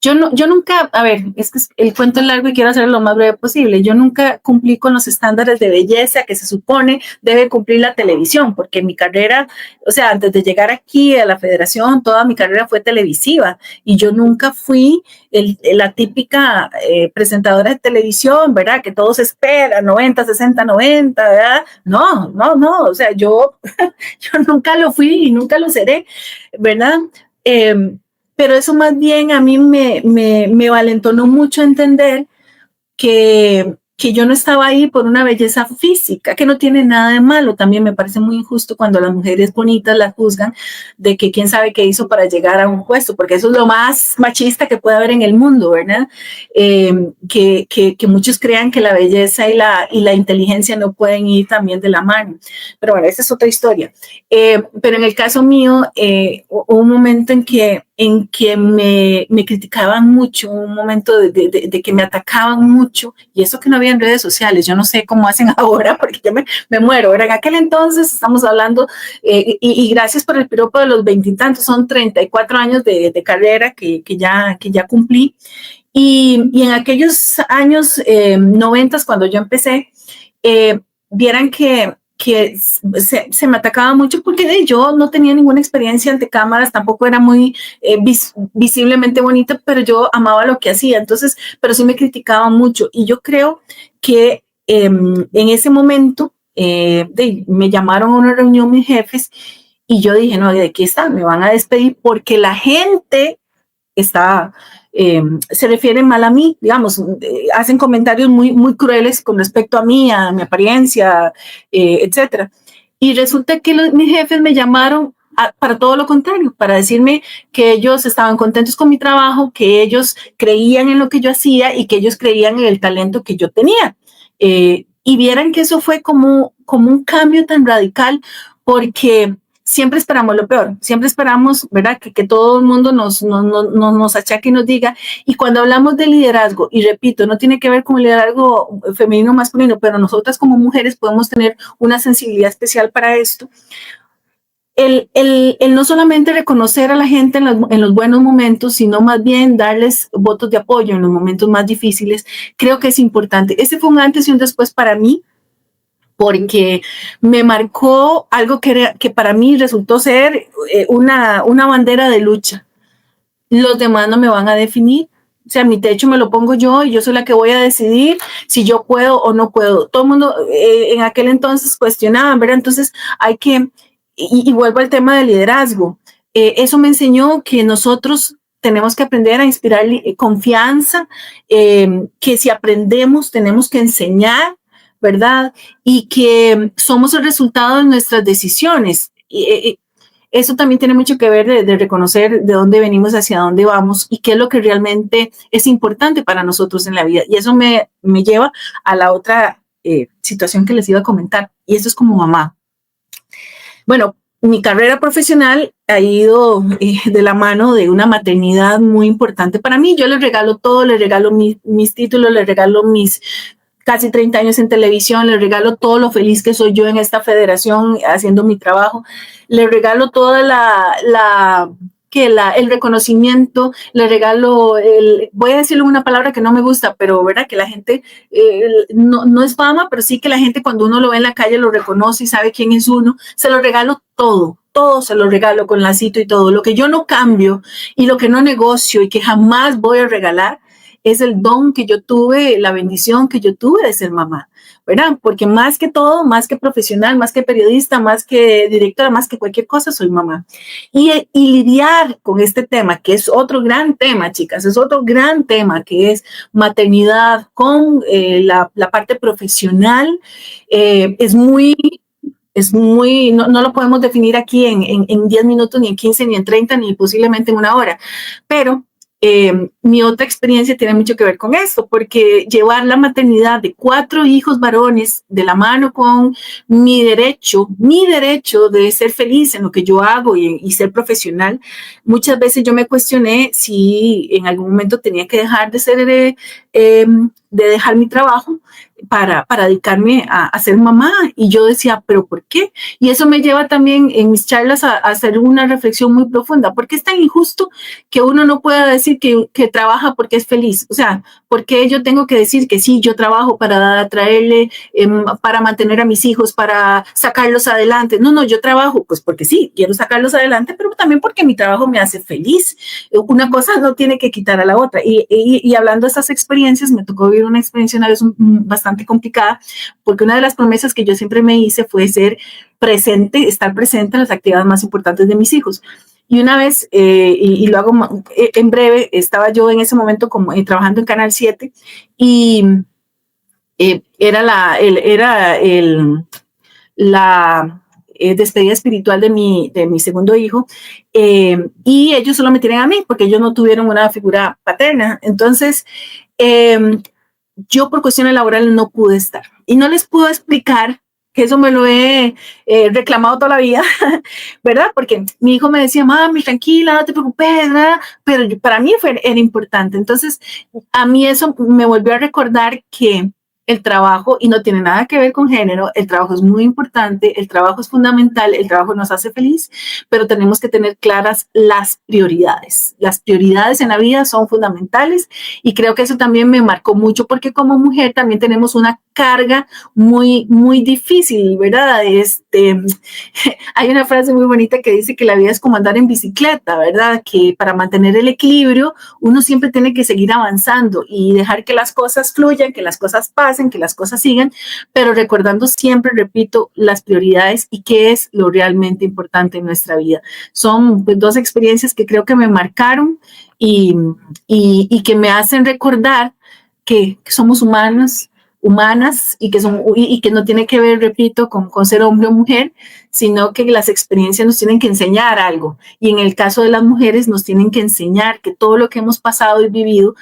yo nunca, a ver, es que el cuento es largo y quiero hacerlo lo más breve posible. Yo nunca cumplí con los estándares de belleza que se supone debe cumplir la televisión, porque mi carrera, o sea, antes de llegar aquí a la federación, toda mi carrera fue televisiva y yo nunca fui la típica presentadora de televisión, ¿verdad? Que todos esperan, 90, 60, 90, ¿verdad? No, o sea, yo nunca lo fui y nunca lo seré, ¿verdad? Pero eso más bien a mí me valentonó mucho entender que yo no estaba ahí por una belleza física, que no tiene nada de malo. También me parece muy injusto cuando las mujeres bonitas las juzgan de que quién sabe qué hizo para llegar a un puesto, porque eso es lo más machista que puede haber en el mundo, ¿verdad? Que muchos crean que la belleza y la inteligencia no pueden ir también de la mano. Pero bueno, esa es otra historia. Pero en el caso mío, hubo un momento en que me criticaban mucho, un momento de que me atacaban mucho, y eso que no había en redes sociales, yo no sé cómo hacen ahora, porque yo me muero. Era en aquel entonces, estamos hablando, y gracias por el piropo de los 20 y tantos, son 34 años de carrera que ya cumplí, y en aquellos años 90, cuando yo empecé, vieran que se me atacaba mucho porque yo no tenía ninguna experiencia ante cámaras, tampoco era muy visiblemente bonita, pero yo amaba lo que hacía, entonces, pero sí me criticaban mucho. Y yo creo que en ese momento me llamaron a una reunión mis jefes y yo dije, no, de aquí está, me van a despedir porque la gente está... se refieren mal a mí, digamos, hacen comentarios muy crueles con respecto a mí, a mi apariencia, etcétera. Y resulta que mis jefes me llamaron para todo lo contrario, para decirme que ellos estaban contentos con mi trabajo, que ellos creían en lo que yo hacía y que ellos creían en el talento que yo tenía. Y vieran que eso fue como un cambio tan radical, porque siempre esperamos lo peor, siempre esperamos, ¿verdad?, que todo el mundo nos achaque y nos diga. Y cuando hablamos de liderazgo, y repito, no tiene que ver con el liderazgo femenino o masculino, pero nosotras como mujeres podemos tener una sensibilidad especial para esto. El no solamente reconocer a la gente en los buenos momentos, sino más bien darles votos de apoyo en los momentos más difíciles, creo que es importante. Ese fue un antes y un después para mí, porque me marcó algo que para mí resultó ser una bandera de lucha. Los demás no me van a definir. O sea, mi techo me lo pongo yo y yo soy la que voy a decidir si yo puedo o no puedo. Todo el mundo en aquel entonces cuestionaba, ¿verdad? Entonces hay que, y vuelvo al tema del liderazgo. Eso me enseñó que nosotros tenemos que aprender a inspirar confianza, que si aprendemos tenemos que enseñar, ¿verdad? Y que somos el resultado de nuestras decisiones. Eso también tiene mucho que ver de reconocer de dónde venimos, hacia dónde vamos y qué es lo que realmente es importante para nosotros en la vida. Y eso me lleva a la otra situación que les iba a comentar, y eso es como mamá. Bueno, mi carrera profesional ha ido de la mano de una maternidad muy importante para mí. Yo les regalo todo, les regalo mis títulos, les regalo mis casi 30 años en televisión, les regalo todo lo feliz que soy yo en esta federación haciendo mi trabajo, les regalo toda que el reconocimiento, le regalo, voy a decirle una palabra que no me gusta, pero verdad que la gente, no es fama, pero sí que la gente cuando uno lo ve en la calle lo reconoce y sabe quién es uno, se lo regalo todo se lo regalo con lacito y todo. Lo que yo no cambio y lo que no negocio y que jamás voy a regalar es el don que yo tuve, la bendición que yo tuve de ser mamá, ¿verdad? Porque más que todo, más que profesional, más que periodista, más que directora, más que cualquier cosa, soy mamá. Y lidiar con este tema, que es otro gran tema, chicas, es otro gran tema, que es maternidad con la parte profesional, es muy, no lo podemos definir aquí en 10 minutos, ni en 15, ni en 30, ni posiblemente en una hora, pero mi otra experiencia tiene mucho que ver con esto, porque llevar la maternidad de 4 hijos varones de la mano con mi derecho de ser feliz en lo que yo hago y ser profesional, muchas veces yo me cuestioné si en algún momento tenía que dejar de ser, de dejar mi trabajo para dedicarme a ser mamá. Y yo decía, ¿pero por qué? Y eso me lleva también en mis charlas a hacer una reflexión muy profunda. ¿Por qué es tan injusto que uno no pueda decir que trabaja porque es feliz? O sea, ¿por qué yo tengo que decir que sí, yo trabajo para traerle, para mantener a mis hijos, para sacarlos adelante? No, yo trabajo pues porque sí, quiero sacarlos adelante, pero también porque mi trabajo me hace feliz. Una cosa no tiene que quitar a la otra. Y hablando de estas experiencias, me tocó vivir una experiencia una vez bastante complicada, porque una de las promesas que yo siempre me hice fue estar presente en las actividades más importantes de mis hijos. Y una vez, y lo hago en breve, estaba yo en ese momento como trabajando en Canal 7 y era la despedida espiritual de mi segundo hijo, y ellos solo me tienen a mí porque ellos no tuvieron una figura paterna. Entonces, yo por cuestiones laborales no pude estar y no les puedo explicar, que eso me lo he reclamado toda la vida, ¿verdad? Porque mi hijo me decía, mami, tranquila, no te preocupes, nada, pero para mí era importante. Entonces, a mí eso me volvió a recordar que el trabajo, y no tiene nada que ver con género, el trabajo es muy importante, el trabajo es fundamental, el trabajo nos hace feliz, pero tenemos que tener claras las prioridades. Las prioridades en la vida son fundamentales y creo que eso también me marcó mucho porque como mujer también tenemos una carga muy, muy difícil, ¿verdad? Hay una frase muy bonita que dice que la vida es como andar en bicicleta, ¿verdad? Que para mantener el equilibrio uno siempre tiene que seguir avanzando y dejar que las cosas fluyan, que las cosas pasen, que las cosas sigan, pero recordando siempre, repito, las prioridades y qué es lo realmente importante en nuestra vida. Son pues, 2 experiencias que creo que me marcaron y que me hacen recordar que somos humanas y que no tiene que ver, repito, con ser hombre o mujer, sino que las experiencias nos tienen que enseñar algo. Y en el caso de las mujeres nos tienen que enseñar que todo lo que hemos pasado y vivido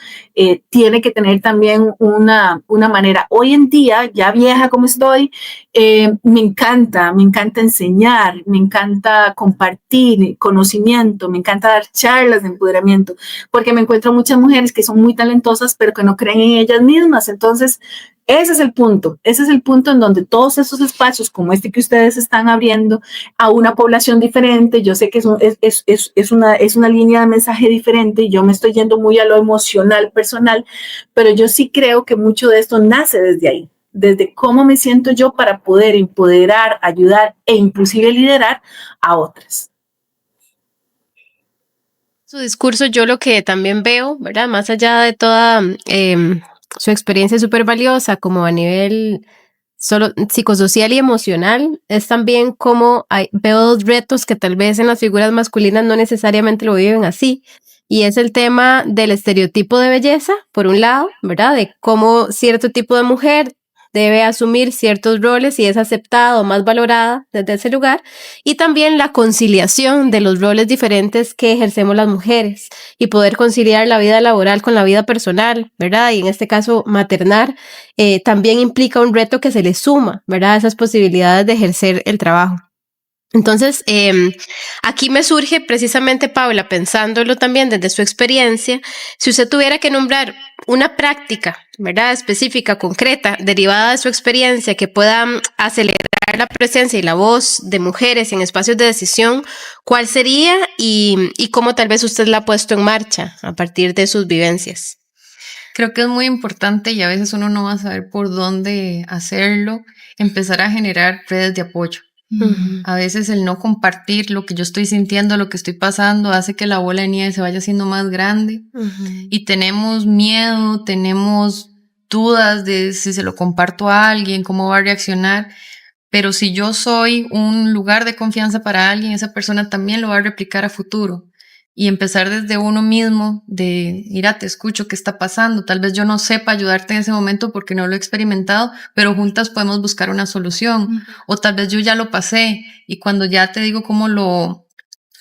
tiene que tener también una manera. Hoy en día, ya vieja como estoy, me encanta enseñar, me encanta compartir conocimiento, me encanta dar charlas de empoderamiento, porque me encuentro muchas mujeres que son muy talentosas, pero que no creen en ellas mismas. Entonces, ese es el punto en donde todos esos espacios como este que ustedes están abriendo a una población diferente, yo sé que es una línea de mensaje diferente y yo me estoy yendo muy a lo emocional, personal, pero yo sí creo que mucho de esto nace desde ahí, desde cómo me siento yo para poder empoderar, ayudar e inclusive liderar a otras. Su discurso, yo lo que también veo, ¿verdad? Más allá de toda su experiencia súper valiosa, como a nivel solo psicosocial y emocional, es también como veo 2 retos que tal vez en las figuras masculinas no necesariamente lo viven así. Y es el tema del estereotipo de belleza, por un lado, ¿verdad? De cómo cierto tipo de mujer debe asumir ciertos roles y es aceptada o más valorada desde ese lugar, y también la conciliación de los roles diferentes que ejercemos las mujeres y poder conciliar la vida laboral con la vida personal, ¿verdad? Y en este caso, maternar, también implica un reto que se le suma, ¿verdad? Esas posibilidades de ejercer el trabajo. Entonces, aquí me surge precisamente, Paula, pensándolo también desde su experiencia, si usted tuviera que nombrar una práctica, ¿verdad? Específica, concreta, derivada de su experiencia que pueda acelerar aumentar la presencia y la voz de mujeres en espacios de decisión, ¿cuál sería y cómo tal vez usted la ha puesto en marcha a partir de sus vivencias? Creo que es muy importante y a veces uno no va a saber por dónde hacerlo, empezar a generar redes de apoyo. A veces el no compartir lo que yo estoy sintiendo, lo que estoy pasando, hace que la bola de nieve se vaya haciendo más grande. Y tenemos miedo, tenemos dudas de si se lo comparto a alguien, cómo va a reaccionar. Pero si yo soy un lugar de confianza para alguien, esa persona también lo va a replicar a futuro. Y empezar desde uno mismo de, mira, te escucho, ¿qué está pasando? Tal vez yo no sepa ayudarte en ese momento porque no lo he experimentado, pero juntas podemos buscar una solución. O tal vez yo ya lo pasé y cuando ya te digo cómo lo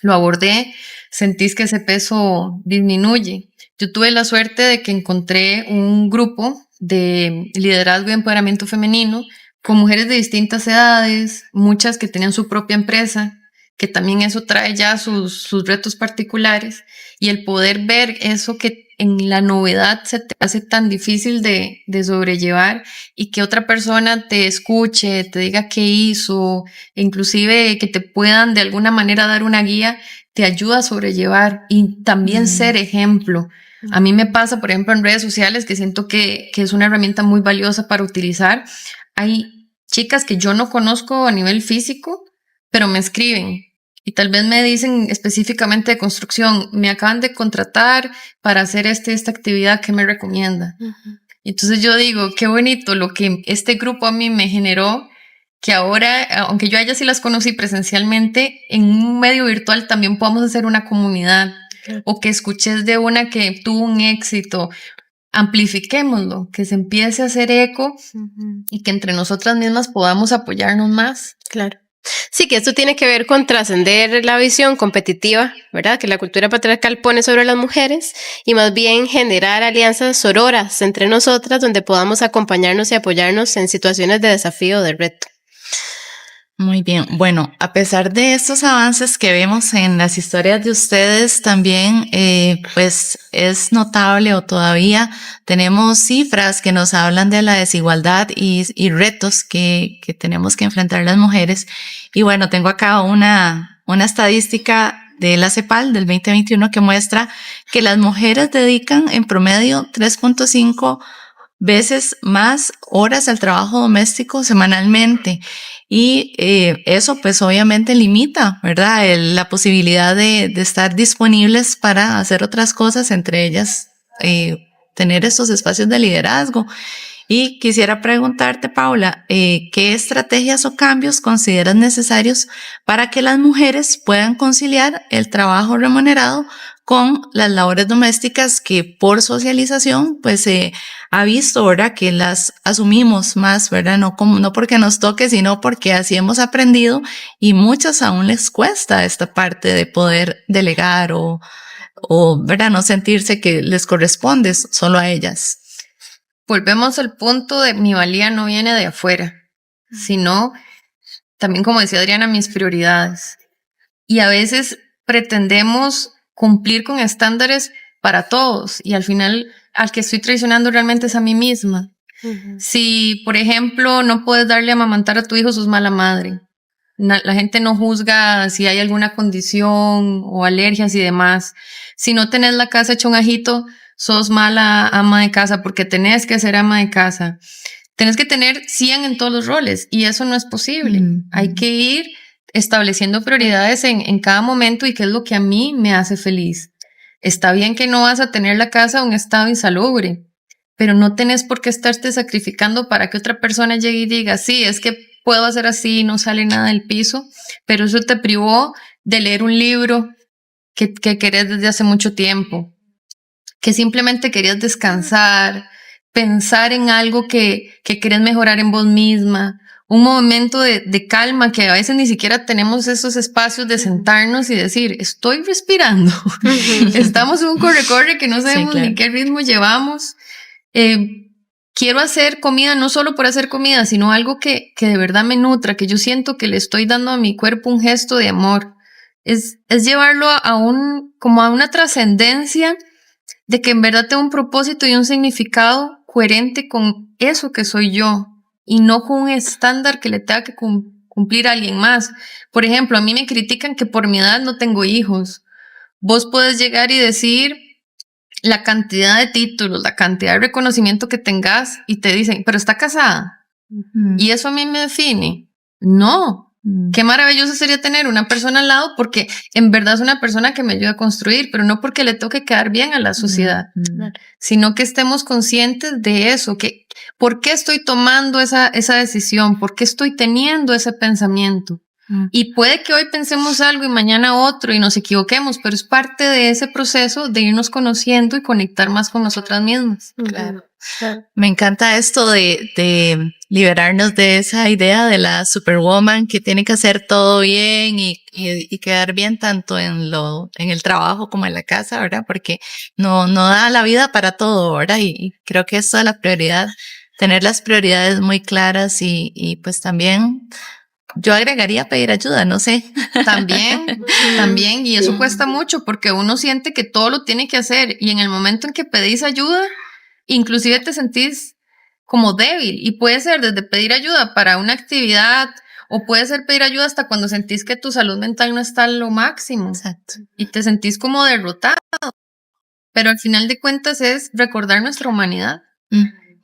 abordé, sentís que ese peso disminuye. Yo tuve la suerte de que encontré un grupo de liderazgo y empoderamiento femenino con mujeres de distintas edades, muchas que tenían su propia empresa, que también eso trae ya sus retos particulares, y el poder ver eso que en la novedad se te hace tan difícil de sobrellevar y que otra persona te escuche, te diga qué hizo, inclusive que te puedan de alguna manera dar una guía, te ayuda a sobrellevar y también ser ejemplo. A mí me pasa, por ejemplo, en redes sociales que siento que es una herramienta muy valiosa para utilizar. Hay chicas que yo no conozco a nivel físico, pero me escriben. Y tal vez me dicen específicamente de construcción, me acaban de contratar para hacer esta actividad, ¿qué me recomienda? Entonces yo digo, qué bonito lo que este grupo a mí me generó, que ahora, aunque yo a ellas sí las conocí presencialmente, en un medio virtual también podamos hacer una comunidad. O que escuches de una que tuvo un éxito, amplifiquémoslo, que se empiece a hacer eco y que entre nosotras mismas podamos apoyarnos más. Claro. Sí, que esto tiene que ver con trascender la visión competitiva, ¿verdad?, que la cultura patriarcal pone sobre las mujeres y más bien generar alianzas sororas entre nosotras donde podamos acompañarnos y apoyarnos en situaciones de desafío o de reto. Muy bien. Bueno, a pesar de estos avances que vemos en las historias de ustedes, también pues es notable o todavía tenemos cifras que nos hablan de la desigualdad y retos que tenemos que enfrentar las mujeres. Y bueno, tengo acá una estadística de la CEPAL del 2021 que muestra que las mujeres dedican en promedio 3.5 veces más horas al trabajo doméstico semanalmente. Y eso pues obviamente limita, ¿verdad?, la posibilidad de estar disponibles para hacer otras cosas, entre ellas tener estos espacios de liderazgo. Y quisiera preguntarte, Paula, ¿qué estrategias o cambios consideras necesarios para que las mujeres puedan conciliar el trabajo remunerado con las labores domésticas que por socialización pues se ha visto, ¿verdad?, que las asumimos más, ¿verdad?, no porque nos toque, sino porque así hemos aprendido y muchas aún les cuesta esta parte de poder delegar o ¿verdad?, no sentirse que les corresponde solo a ellas. Volvemos al punto de mi valía no viene de afuera, sino también, como decía Adriana, mis prioridades. Y a veces pretendemos cumplir con estándares para todos y al final al que estoy traicionando realmente es a mí misma. Si, por ejemplo, no puedes darle a amamantar a tu hijo, sos mala madre. La gente no juzga si hay alguna condición o alergias y demás. Si no tenés la casa hecha un ajito, sos mala ama de casa porque tenés que ser ama de casa. Tenés que tener 100 en todos los roles y eso no es posible. Hay que ir estableciendo prioridades en cada momento y qué es lo que a mí me hace feliz. Está bien que no vas a tener la casa a un estado insalubre, pero no tenés por qué estarte sacrificando para que otra persona llegue y diga, sí, es que puedo hacer así, no sale nada del piso, pero eso te privó de leer un libro que querés desde hace mucho tiempo, que simplemente querías descansar, pensar en algo que querés mejorar en vos misma, un momento de calma que a veces ni siquiera tenemos esos espacios de sentarnos y decir, estoy respirando, estamos en un corre-corre que no sabemos ni qué ritmo llevamos. Quiero hacer comida no solo por hacer comida, sino algo que de verdad me nutra, que yo siento que le estoy dando a mi cuerpo un gesto de amor. Es llevarlo como a una trascendencia de que en verdad tengo un propósito y un significado coherente con eso que soy yo y no con un estándar que le tenga que cumplir a alguien más. Por ejemplo, a mí me critican que por mi edad no tengo hijos. Vos podés llegar y decir la cantidad de títulos, la cantidad de reconocimiento que tengas y te dicen, pero está casada. ¿Y eso a mí me define? No. Qué maravilloso sería tener una persona al lado porque en verdad es una persona que me ayuda a construir, pero no porque le toque quedar bien a la sociedad, sino que estemos conscientes de eso, que ¿por qué estoy tomando esa decisión? ¿Por qué estoy teniendo ese pensamiento? Y puede que hoy pensemos algo y mañana otro y nos equivoquemos, pero es parte de ese proceso de irnos conociendo y conectar más con nosotras mismas. Claro. Me encanta esto de liberarnos de esa idea de la superwoman que tiene que hacer todo bien y quedar bien tanto en el trabajo como en la casa, ¿verdad? Porque no da la vida para todo, ¿verdad? Y creo que eso es la prioridad, tener las prioridades muy claras y pues también yo agregaría pedir ayuda, no sé. También, y eso cuesta mucho porque uno siente que todo lo tiene que hacer y en el momento en que pedís ayuda, inclusive te sentís como débil y puede ser desde pedir ayuda para una actividad o puede ser pedir ayuda hasta cuando sentís que tu salud mental no está a lo máximo. Exacto. Y te sentís como derrotado. Pero al final de cuentas es recordar nuestra humanidad.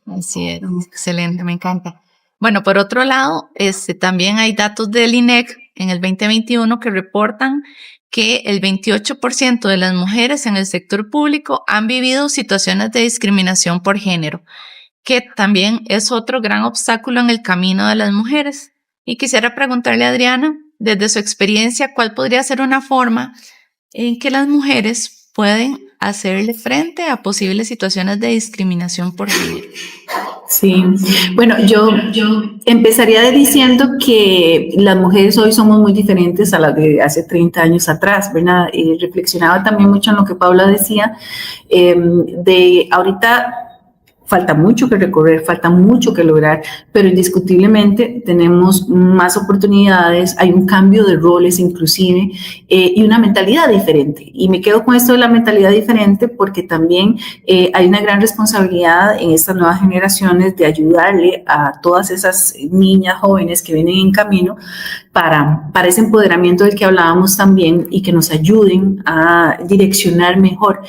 Así es, excelente, me encanta. Bueno, por otro lado, también hay datos del INEC en el 2021 que reportan que el 28% de las mujeres en el sector público han vivido situaciones de discriminación por género, que también es otro gran obstáculo en el camino de las mujeres. Y quisiera preguntarle a Adriana, desde su experiencia, ¿cuál podría ser una forma en que las mujeres pueden hacerle frente a posibles situaciones de discriminación por género? Sí, bueno, yo empezaría diciendo que las mujeres hoy somos muy diferentes a las de hace 30 años atrás, ¿verdad? Y reflexionaba también mucho en lo que Paula decía, de ahorita falta mucho que recorrer, falta mucho que lograr, pero indiscutiblemente tenemos más oportunidades, hay un cambio de roles inclusive y una mentalidad diferente. Y me quedo con esto de la mentalidad diferente porque también hay una gran responsabilidad en estas nuevas generaciones de ayudarle a todas esas niñas jóvenes que vienen en camino para ese empoderamiento del que hablábamos también y que nos ayuden a direccionar mejor.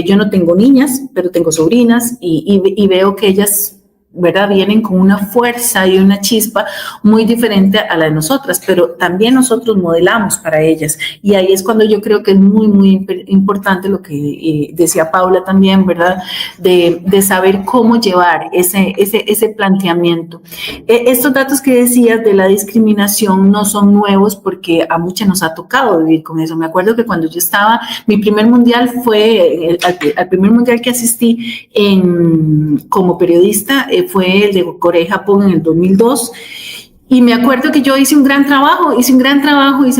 Yo no tengo niñas, pero tengo sobrinas y veo que ellas, ¿verdad?, vienen con una fuerza y una chispa muy diferente a la de nosotras, pero también nosotros modelamos para ellas. Y ahí es cuando yo creo que es muy, muy importante lo que decía Paula también, ¿verdad?, de saber cómo llevar ese planteamiento. Estos datos que decías de la discriminación no son nuevos porque a muchas nos ha tocado vivir con eso. Me acuerdo que cuando yo estaba, mi primer mundial fue, al primer mundial que asistí como periodista, fue el de Corea-Japón en el 2002 y me acuerdo que yo hice un gran trabajo, hice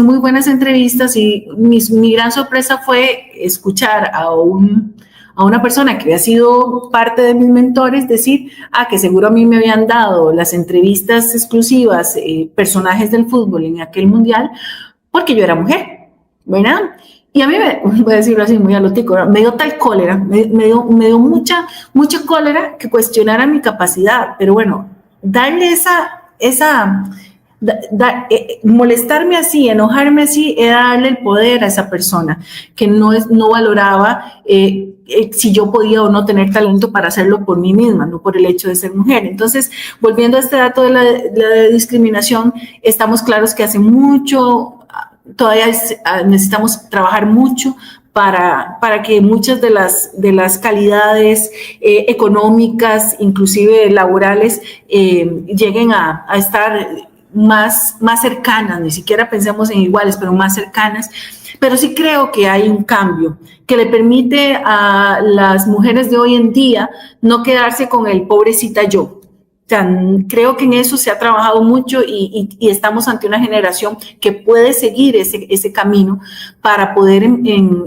muy buenas entrevistas y mi gran sorpresa fue escuchar a una persona que había sido parte de mis mentores decir, que seguro a mí me habían dado las entrevistas exclusivas, personajes del fútbol en aquel mundial, porque yo era mujer, ¿verdad? Y a mí, voy a decirlo así, muy alotico, me dio tal cólera, me dio mucha cólera que cuestionara mi capacidad, pero bueno, darle molestarme así, enojarme así, era darle el poder a esa persona que no valoraba si yo podía o no tener talento para hacerlo por mí misma, no por el hecho de ser mujer. Entonces, volviendo a este dato de la discriminación, estamos claros que hace mucho, todavía necesitamos trabajar mucho para que muchas de las calidades económicas, inclusive laborales, lleguen a estar más cercanas, ni siquiera pensemos en iguales, pero más cercanas. Pero sí creo que hay un cambio que le permite a las mujeres de hoy en día no quedarse con el pobrecita yo. O sea, creo que en eso se ha trabajado mucho y estamos ante una generación que puede seguir ese camino para poder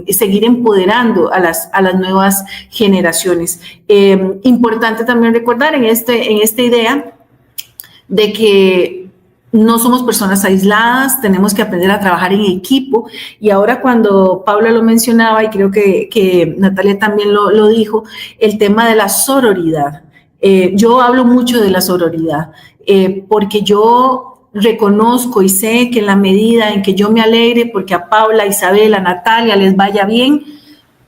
seguir empoderando a las nuevas generaciones. Importante también recordar en esta idea de que no somos personas aisladas, tenemos que aprender a trabajar en equipo. Y ahora cuando Paula lo mencionaba, y creo que Natalia también lo dijo, el tema de la sororidad. Yo hablo mucho de la sororidad porque yo reconozco y sé que en la medida en que yo me alegre porque a Paula, Isabel, a Natalia les vaya bien,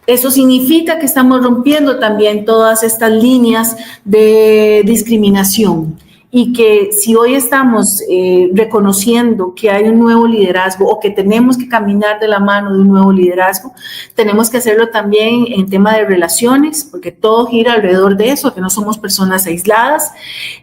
eso significa que estamos rompiendo también todas estas líneas de discriminación y que si hoy estamos reconociendo que hay un nuevo liderazgo o que tenemos que caminar de la mano de un nuevo liderazgo, tenemos que hacerlo también en tema de relaciones, porque todo gira alrededor de eso, que no somos personas aisladas,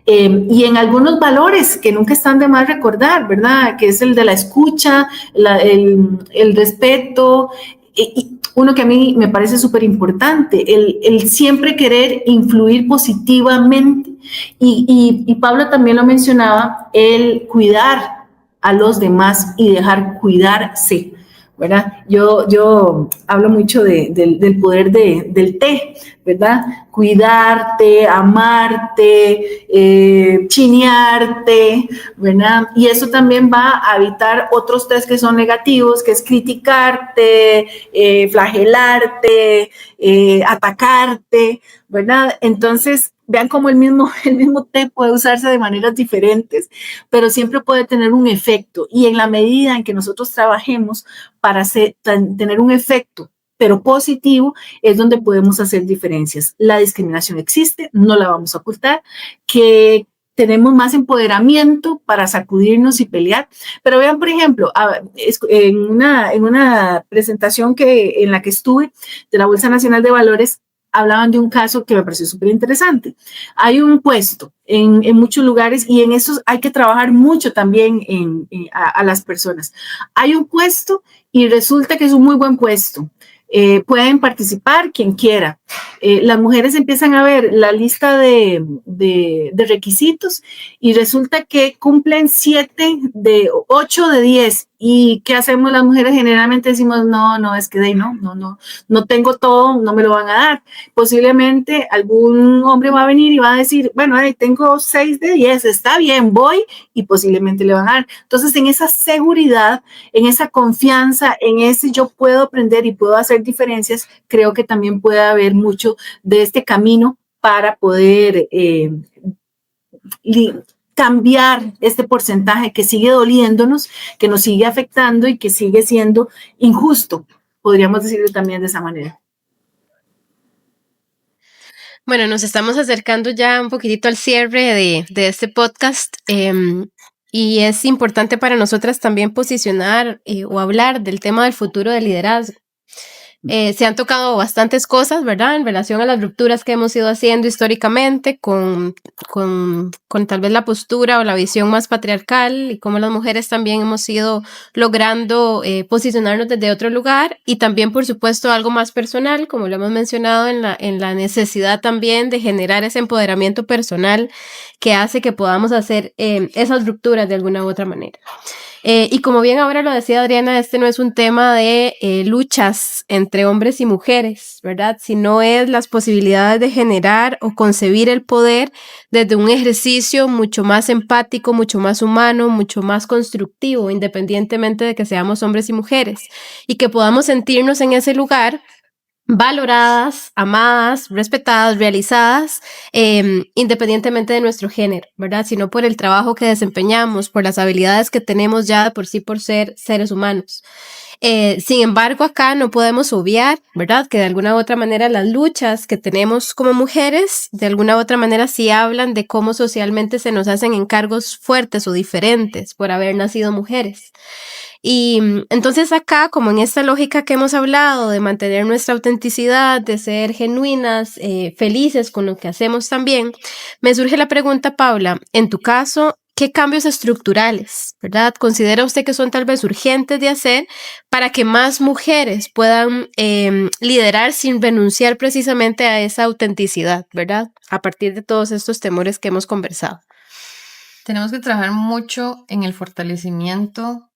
y en algunos valores que nunca están de más recordar, ¿verdad? Que es el de la escucha, el respeto, y uno que a mí me parece súper importante, el siempre querer influir positivamente. Y Pablo también lo mencionaba, el cuidar a los demás y dejar cuidarse, ¿verdad? Yo hablo mucho del poder del té, ¿verdad? Cuidarte, amarte, chinearte, ¿verdad? Y eso también va a evitar otros tés que son negativos, que es criticarte, flagelarte, atacarte, ¿verdad? Entonces, vean cómo el mismo té puede usarse de maneras diferentes, pero siempre puede tener un efecto. Y en la medida en que nosotros trabajemos para tener un efecto, pero positivo, es donde podemos hacer diferencias. La discriminación existe, no la vamos a ocultar, que tenemos más empoderamiento para sacudirnos y pelear. Pero vean, por ejemplo, en una presentación en la que estuve de la Bolsa Nacional de Valores, hablaban de un caso que me pareció súper interesante. Hay un puesto en muchos lugares y en eso hay que trabajar mucho también a las personas. Hay un puesto y resulta que es un muy buen puesto. Pueden participar quien quiera. Las mujeres empiezan a ver la lista de requisitos y resulta que cumplen 8 de 10. ¿Y qué hacemos las mujeres? Generalmente decimos, no, es que no tengo todo, no me lo van a dar. Posiblemente algún hombre va a venir y va a decir, bueno, tengo 6 de 10, está bien, voy, y posiblemente le van a dar. Entonces, en esa seguridad, en esa confianza, en ese yo puedo aprender y puedo hacer diferencias, creo que también puede haber mucho de este camino para poder cambiar este porcentaje que sigue doliéndonos, que nos sigue afectando y que sigue siendo injusto, podríamos decirlo también de esa manera. Bueno, nos estamos acercando ya un poquitito al cierre de este podcast y es importante para nosotras también posicionar o hablar del tema del futuro del liderazgo. Se han tocado bastantes cosas, ¿verdad? En relación a las rupturas que hemos ido haciendo históricamente con tal vez la postura o la visión más patriarcal y cómo las mujeres también hemos ido logrando posicionarnos desde otro lugar y también, por supuesto, algo más personal, como lo hemos mencionado en la necesidad también de generar ese empoderamiento personal que hace que podamos hacer esas rupturas de alguna u otra manera. Y como bien ahora lo decía Adriana, este no es un tema de luchas entre hombres y mujeres, ¿verdad? Sino es las posibilidades de generar o concebir el poder desde un ejercicio mucho más empático, mucho más humano, mucho más constructivo, independientemente de que seamos hombres y mujeres, y que podamos sentirnos en ese lugar valoradas, amadas, respetadas, realizadas, independientemente de nuestro género, ¿verdad? Sino por el trabajo que desempeñamos, por las habilidades que tenemos ya de por sí por ser seres humanos. Sin embargo, acá no podemos obviar, ¿verdad? Que de alguna u otra manera las luchas que tenemos como mujeres, de alguna u otra manera sí hablan de cómo socialmente se nos hacen encargos fuertes o diferentes por haber nacido mujeres. Y entonces acá, como en esta lógica que hemos hablado de mantener nuestra autenticidad, de ser genuinas, felices con lo que hacemos también, me surge la pregunta, Paula, en tu caso, ¿qué cambios estructurales, verdad, considera usted que son tal vez urgentes de hacer para que más mujeres puedan liderar sin renunciar precisamente a esa autenticidad, verdad, a partir de todos estos temores que hemos conversado? Tenemos que trabajar mucho en el fortalecimiento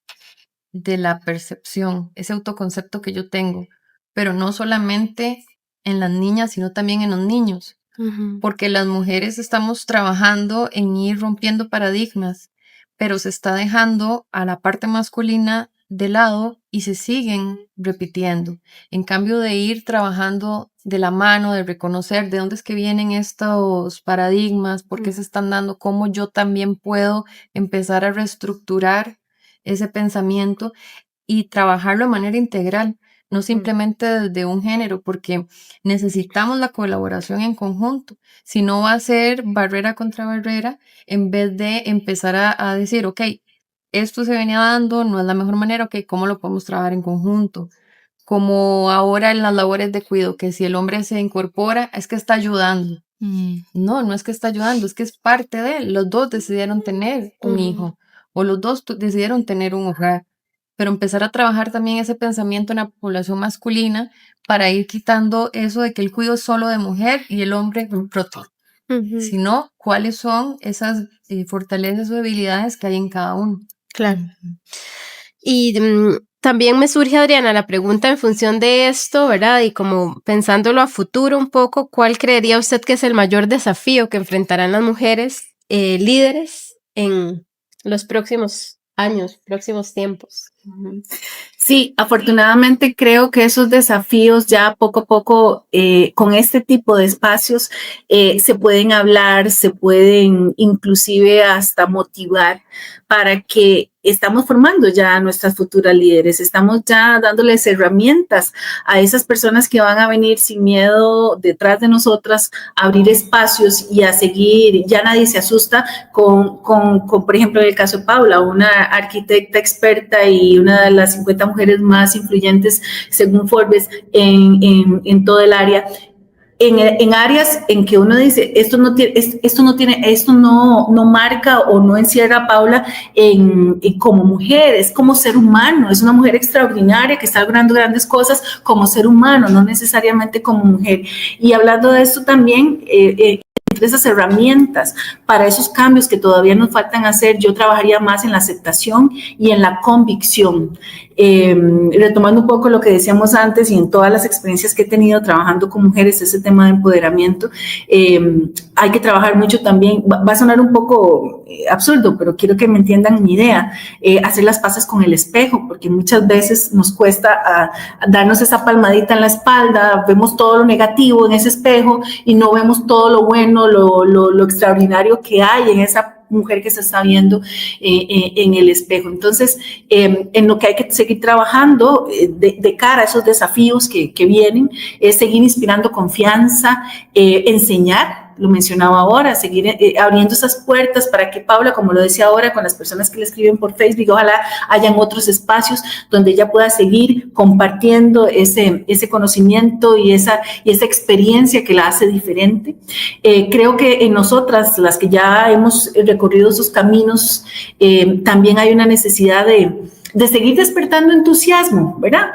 de la percepción, ese autoconcepto que yo tengo, pero no solamente en las niñas, sino también en los niños, porque las mujeres estamos trabajando en ir rompiendo paradigmas, pero se está dejando a la parte masculina de lado y se siguen repitiendo. En cambio de ir trabajando de la mano, de reconocer de dónde es que vienen estos paradigmas, por qué se están dando, cómo yo también puedo empezar a reestructurar ese pensamiento y trabajarlo de manera integral, no simplemente desde un género, porque necesitamos la colaboración en conjunto. Si no, va a ser barrera contra barrera, en vez de empezar a decir, ok, esto se venía dando, no es la mejor manera, ok, ¿cómo lo podemos trabajar en conjunto? Como ahora en las labores de cuidado, que si el hombre se incorpora, es que está ayudando. No, no es que está ayudando, es que es parte de él. Los dos decidieron tener un hijo, o los dos decidieron tener un hogar. Pero empezar a trabajar también ese pensamiento en la población masculina para ir quitando eso de que el cuidado es solo de mujer y el hombre un protector. Sino, ¿cuáles son esas fortalezas o debilidades que hay en cada uno? Claro. Y también me surge, Adriana, la pregunta en función de esto, ¿verdad? Y como pensándolo a futuro un poco, ¿cuál creería usted que es el mayor desafío que enfrentarán las mujeres líderes en los próximos años, próximos tiempos? Sí, afortunadamente creo que esos desafíos ya poco a poco con este tipo de espacios se pueden hablar, se pueden inclusive hasta motivar para que estamos formando ya a nuestras futuras líderes, estamos ya dándoles herramientas a esas personas que van a venir sin miedo detrás de nosotras a abrir espacios y a seguir. Ya nadie se asusta con por ejemplo, en el caso de Paula, una arquitecta experta y una de las 50 mujeres más influyentes según Forbes en todo el área. En áreas en que uno dice, esto no marca o no encierra a Paula como mujer, es como ser humano, es una mujer extraordinaria que está logrando grandes cosas como ser humano, no necesariamente como mujer. Y hablando de esto también, entre esas herramientas para esos cambios que todavía nos faltan hacer, yo trabajaría más en la aceptación y en la convicción. Retomando un poco lo que decíamos antes y en todas las experiencias que he tenido trabajando con mujeres, ese tema de empoderamiento, hay que trabajar mucho también, va a sonar un poco absurdo, pero quiero que me entiendan mi idea, hacer las paces con el espejo, porque muchas veces nos cuesta darnos esa palmadita en la espalda, vemos todo lo negativo en ese espejo y no vemos todo lo bueno, lo extraordinario que hay en esa mujer que se está viendo en el espejo. Entonces, en lo que hay que seguir trabajando de cara a esos desafíos que vienen, es seguir inspirando confianza, enseñar, lo mencionaba ahora, seguir abriendo esas puertas para que Paula, como lo decía ahora, con las personas que le escriben por Facebook, ojalá hayan otros espacios donde ella pueda seguir compartiendo ese conocimiento y esa experiencia que la hace diferente. Creo que en nosotras, las que ya hemos recorrido esos caminos, también hay una necesidad de seguir despertando entusiasmo, ¿verdad?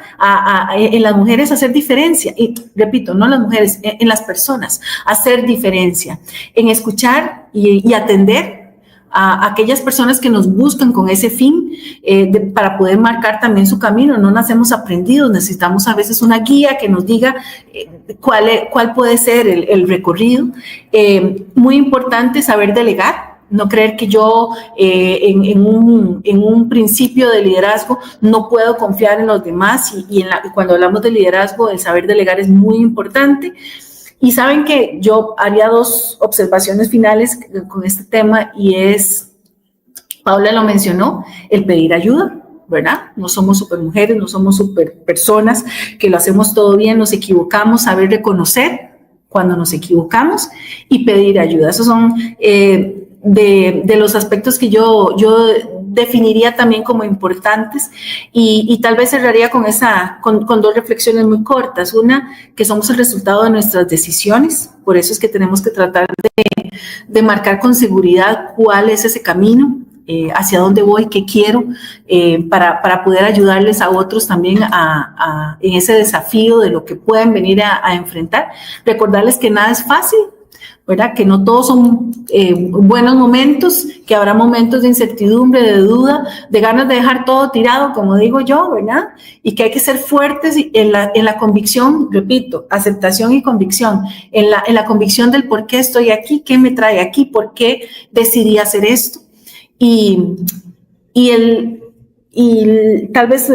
En las mujeres hacer diferencia, y repito, no en las mujeres, en las personas, hacer diferencia, en escuchar y atender a aquellas personas que nos buscan con ese fin para poder marcar también su camino. No nacemos aprendidos, necesitamos a veces una guía que nos diga cuál puede ser el recorrido. Muy importante saber delegar. No creer que yo en un principio de liderazgo no puedo confiar en los demás y cuando hablamos de liderazgo, el saber delegar es muy importante. Y saben que yo haría 2 observaciones finales con este tema y es, Paula lo mencionó, el pedir ayuda, ¿verdad? No somos supermujeres, no somos superpersonas que lo hacemos todo bien, nos equivocamos, saber reconocer cuando nos equivocamos y pedir ayuda. Esos son de los aspectos que yo definiría también como importantes y tal vez cerraría con 2 reflexiones muy cortas. Una, que somos el resultado de nuestras decisiones, por eso es que tenemos que tratar de marcar con seguridad cuál es ese camino, hacia dónde voy, qué quiero, para poder ayudarles a otros también en ese desafío de lo que pueden venir a enfrentar. Recordarles que nada es fácil, ¿verdad? Que no todos son buenos momentos, que habrá momentos de incertidumbre, de duda, de ganas de dejar todo tirado, como digo yo, ¿verdad? Y que hay que ser fuertes en la convicción, repito, aceptación y convicción, en la convicción del por qué estoy aquí, qué me trae aquí, por qué decidí hacer esto. Y tal vez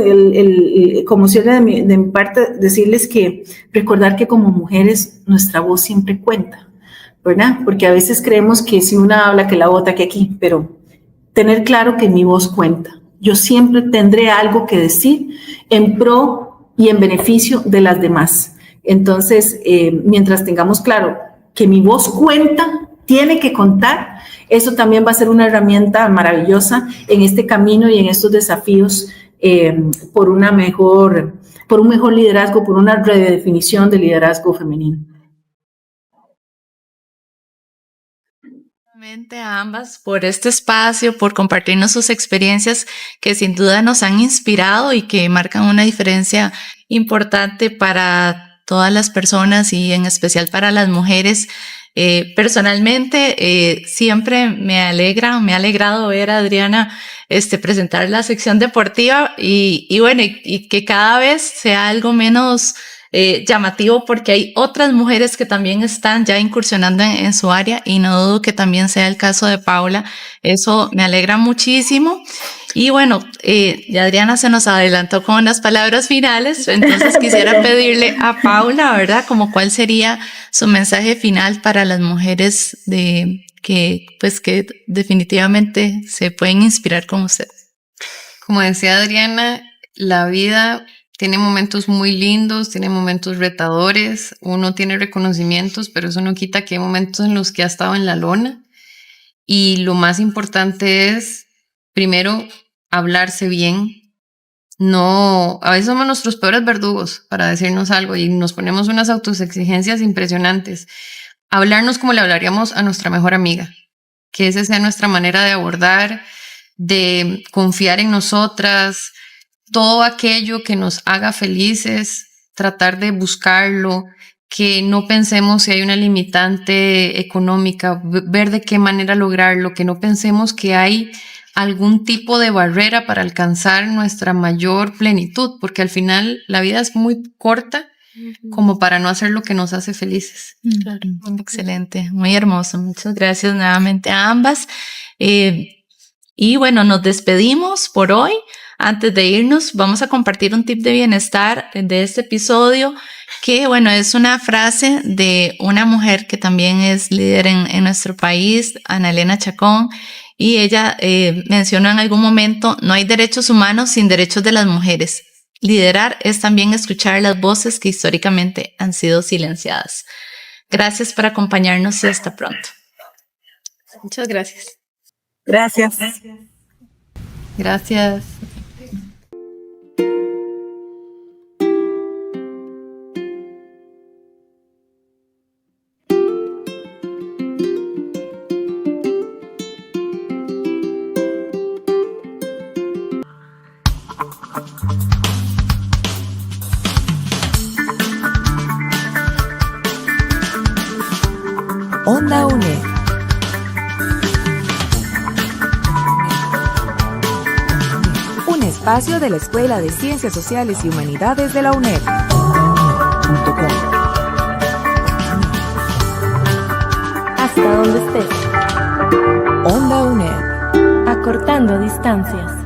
como cierre de mi parte, decirles que recordar que como mujeres nuestra voz siempre cuenta, ¿verdad? Porque a veces creemos que si una habla que la otra que aquí, pero tener claro que mi voz cuenta. Yo siempre tendré algo que decir en pro y en beneficio de las demás. Entonces, mientras tengamos claro que mi voz cuenta, tiene que contar, eso también va a ser una herramienta maravillosa en este camino y en estos desafíos por un mejor liderazgo, por una redefinición del liderazgo femenino. A ambas por este espacio, por compartirnos sus experiencias que sin duda nos han inspirado y que marcan una diferencia importante para todas las personas y en especial para las mujeres. Personalmente, siempre me ha alegrado ver a Adriana presentar la sección deportiva y bueno, y que cada vez sea algo menos llamativo, porque hay otras mujeres que también están ya incursionando en su área y no dudo que también sea el caso de Paula. Eso me alegra muchísimo. Y bueno, ya Adriana se nos adelantó con unas palabras finales, entonces quisiera pedirle a Paula, ¿verdad? Como cuál sería su mensaje final para las mujeres que definitivamente se pueden inspirar con usted. Como decía Adriana, la vida tiene momentos muy lindos, tiene momentos retadores, uno tiene reconocimientos, pero eso no quita que hay momentos en los que ha estado en la lona. Y lo más importante es, primero, hablarse bien. No, a veces somos nuestros peores verdugos para decirnos algo y nos ponemos unas autoexigencias impresionantes. Hablarnos como le hablaríamos a nuestra mejor amiga, que esa sea nuestra manera de abordar, de confiar en nosotras, todo aquello que nos haga felices, tratar de buscarlo, que no pensemos si hay una limitante económica, ver de qué manera lograrlo, que no pensemos que hay algún tipo de barrera para alcanzar nuestra mayor plenitud, porque al final la vida es muy corta como para no hacer lo que nos hace felices. Claro. Excelente, muy hermoso. Muchas gracias nuevamente a ambas. Y bueno, nos despedimos por hoy. Antes de irnos, vamos a compartir un tip de bienestar de este episodio, que bueno, es una frase de una mujer que también es líder en nuestro país, Ana Elena Chacón, y ella mencionó en algún momento: no hay derechos humanos sin derechos de las mujeres. Liderar es también escuchar las voces que históricamente han sido silenciadas. Gracias por acompañarnos y hasta pronto. Muchas gracias. Gracias. Gracias. Onda UNED. Un espacio de la Escuela de Ciencias Sociales y Humanidades de la UNED. Hasta donde estés. Onda UNED. Acortando distancias.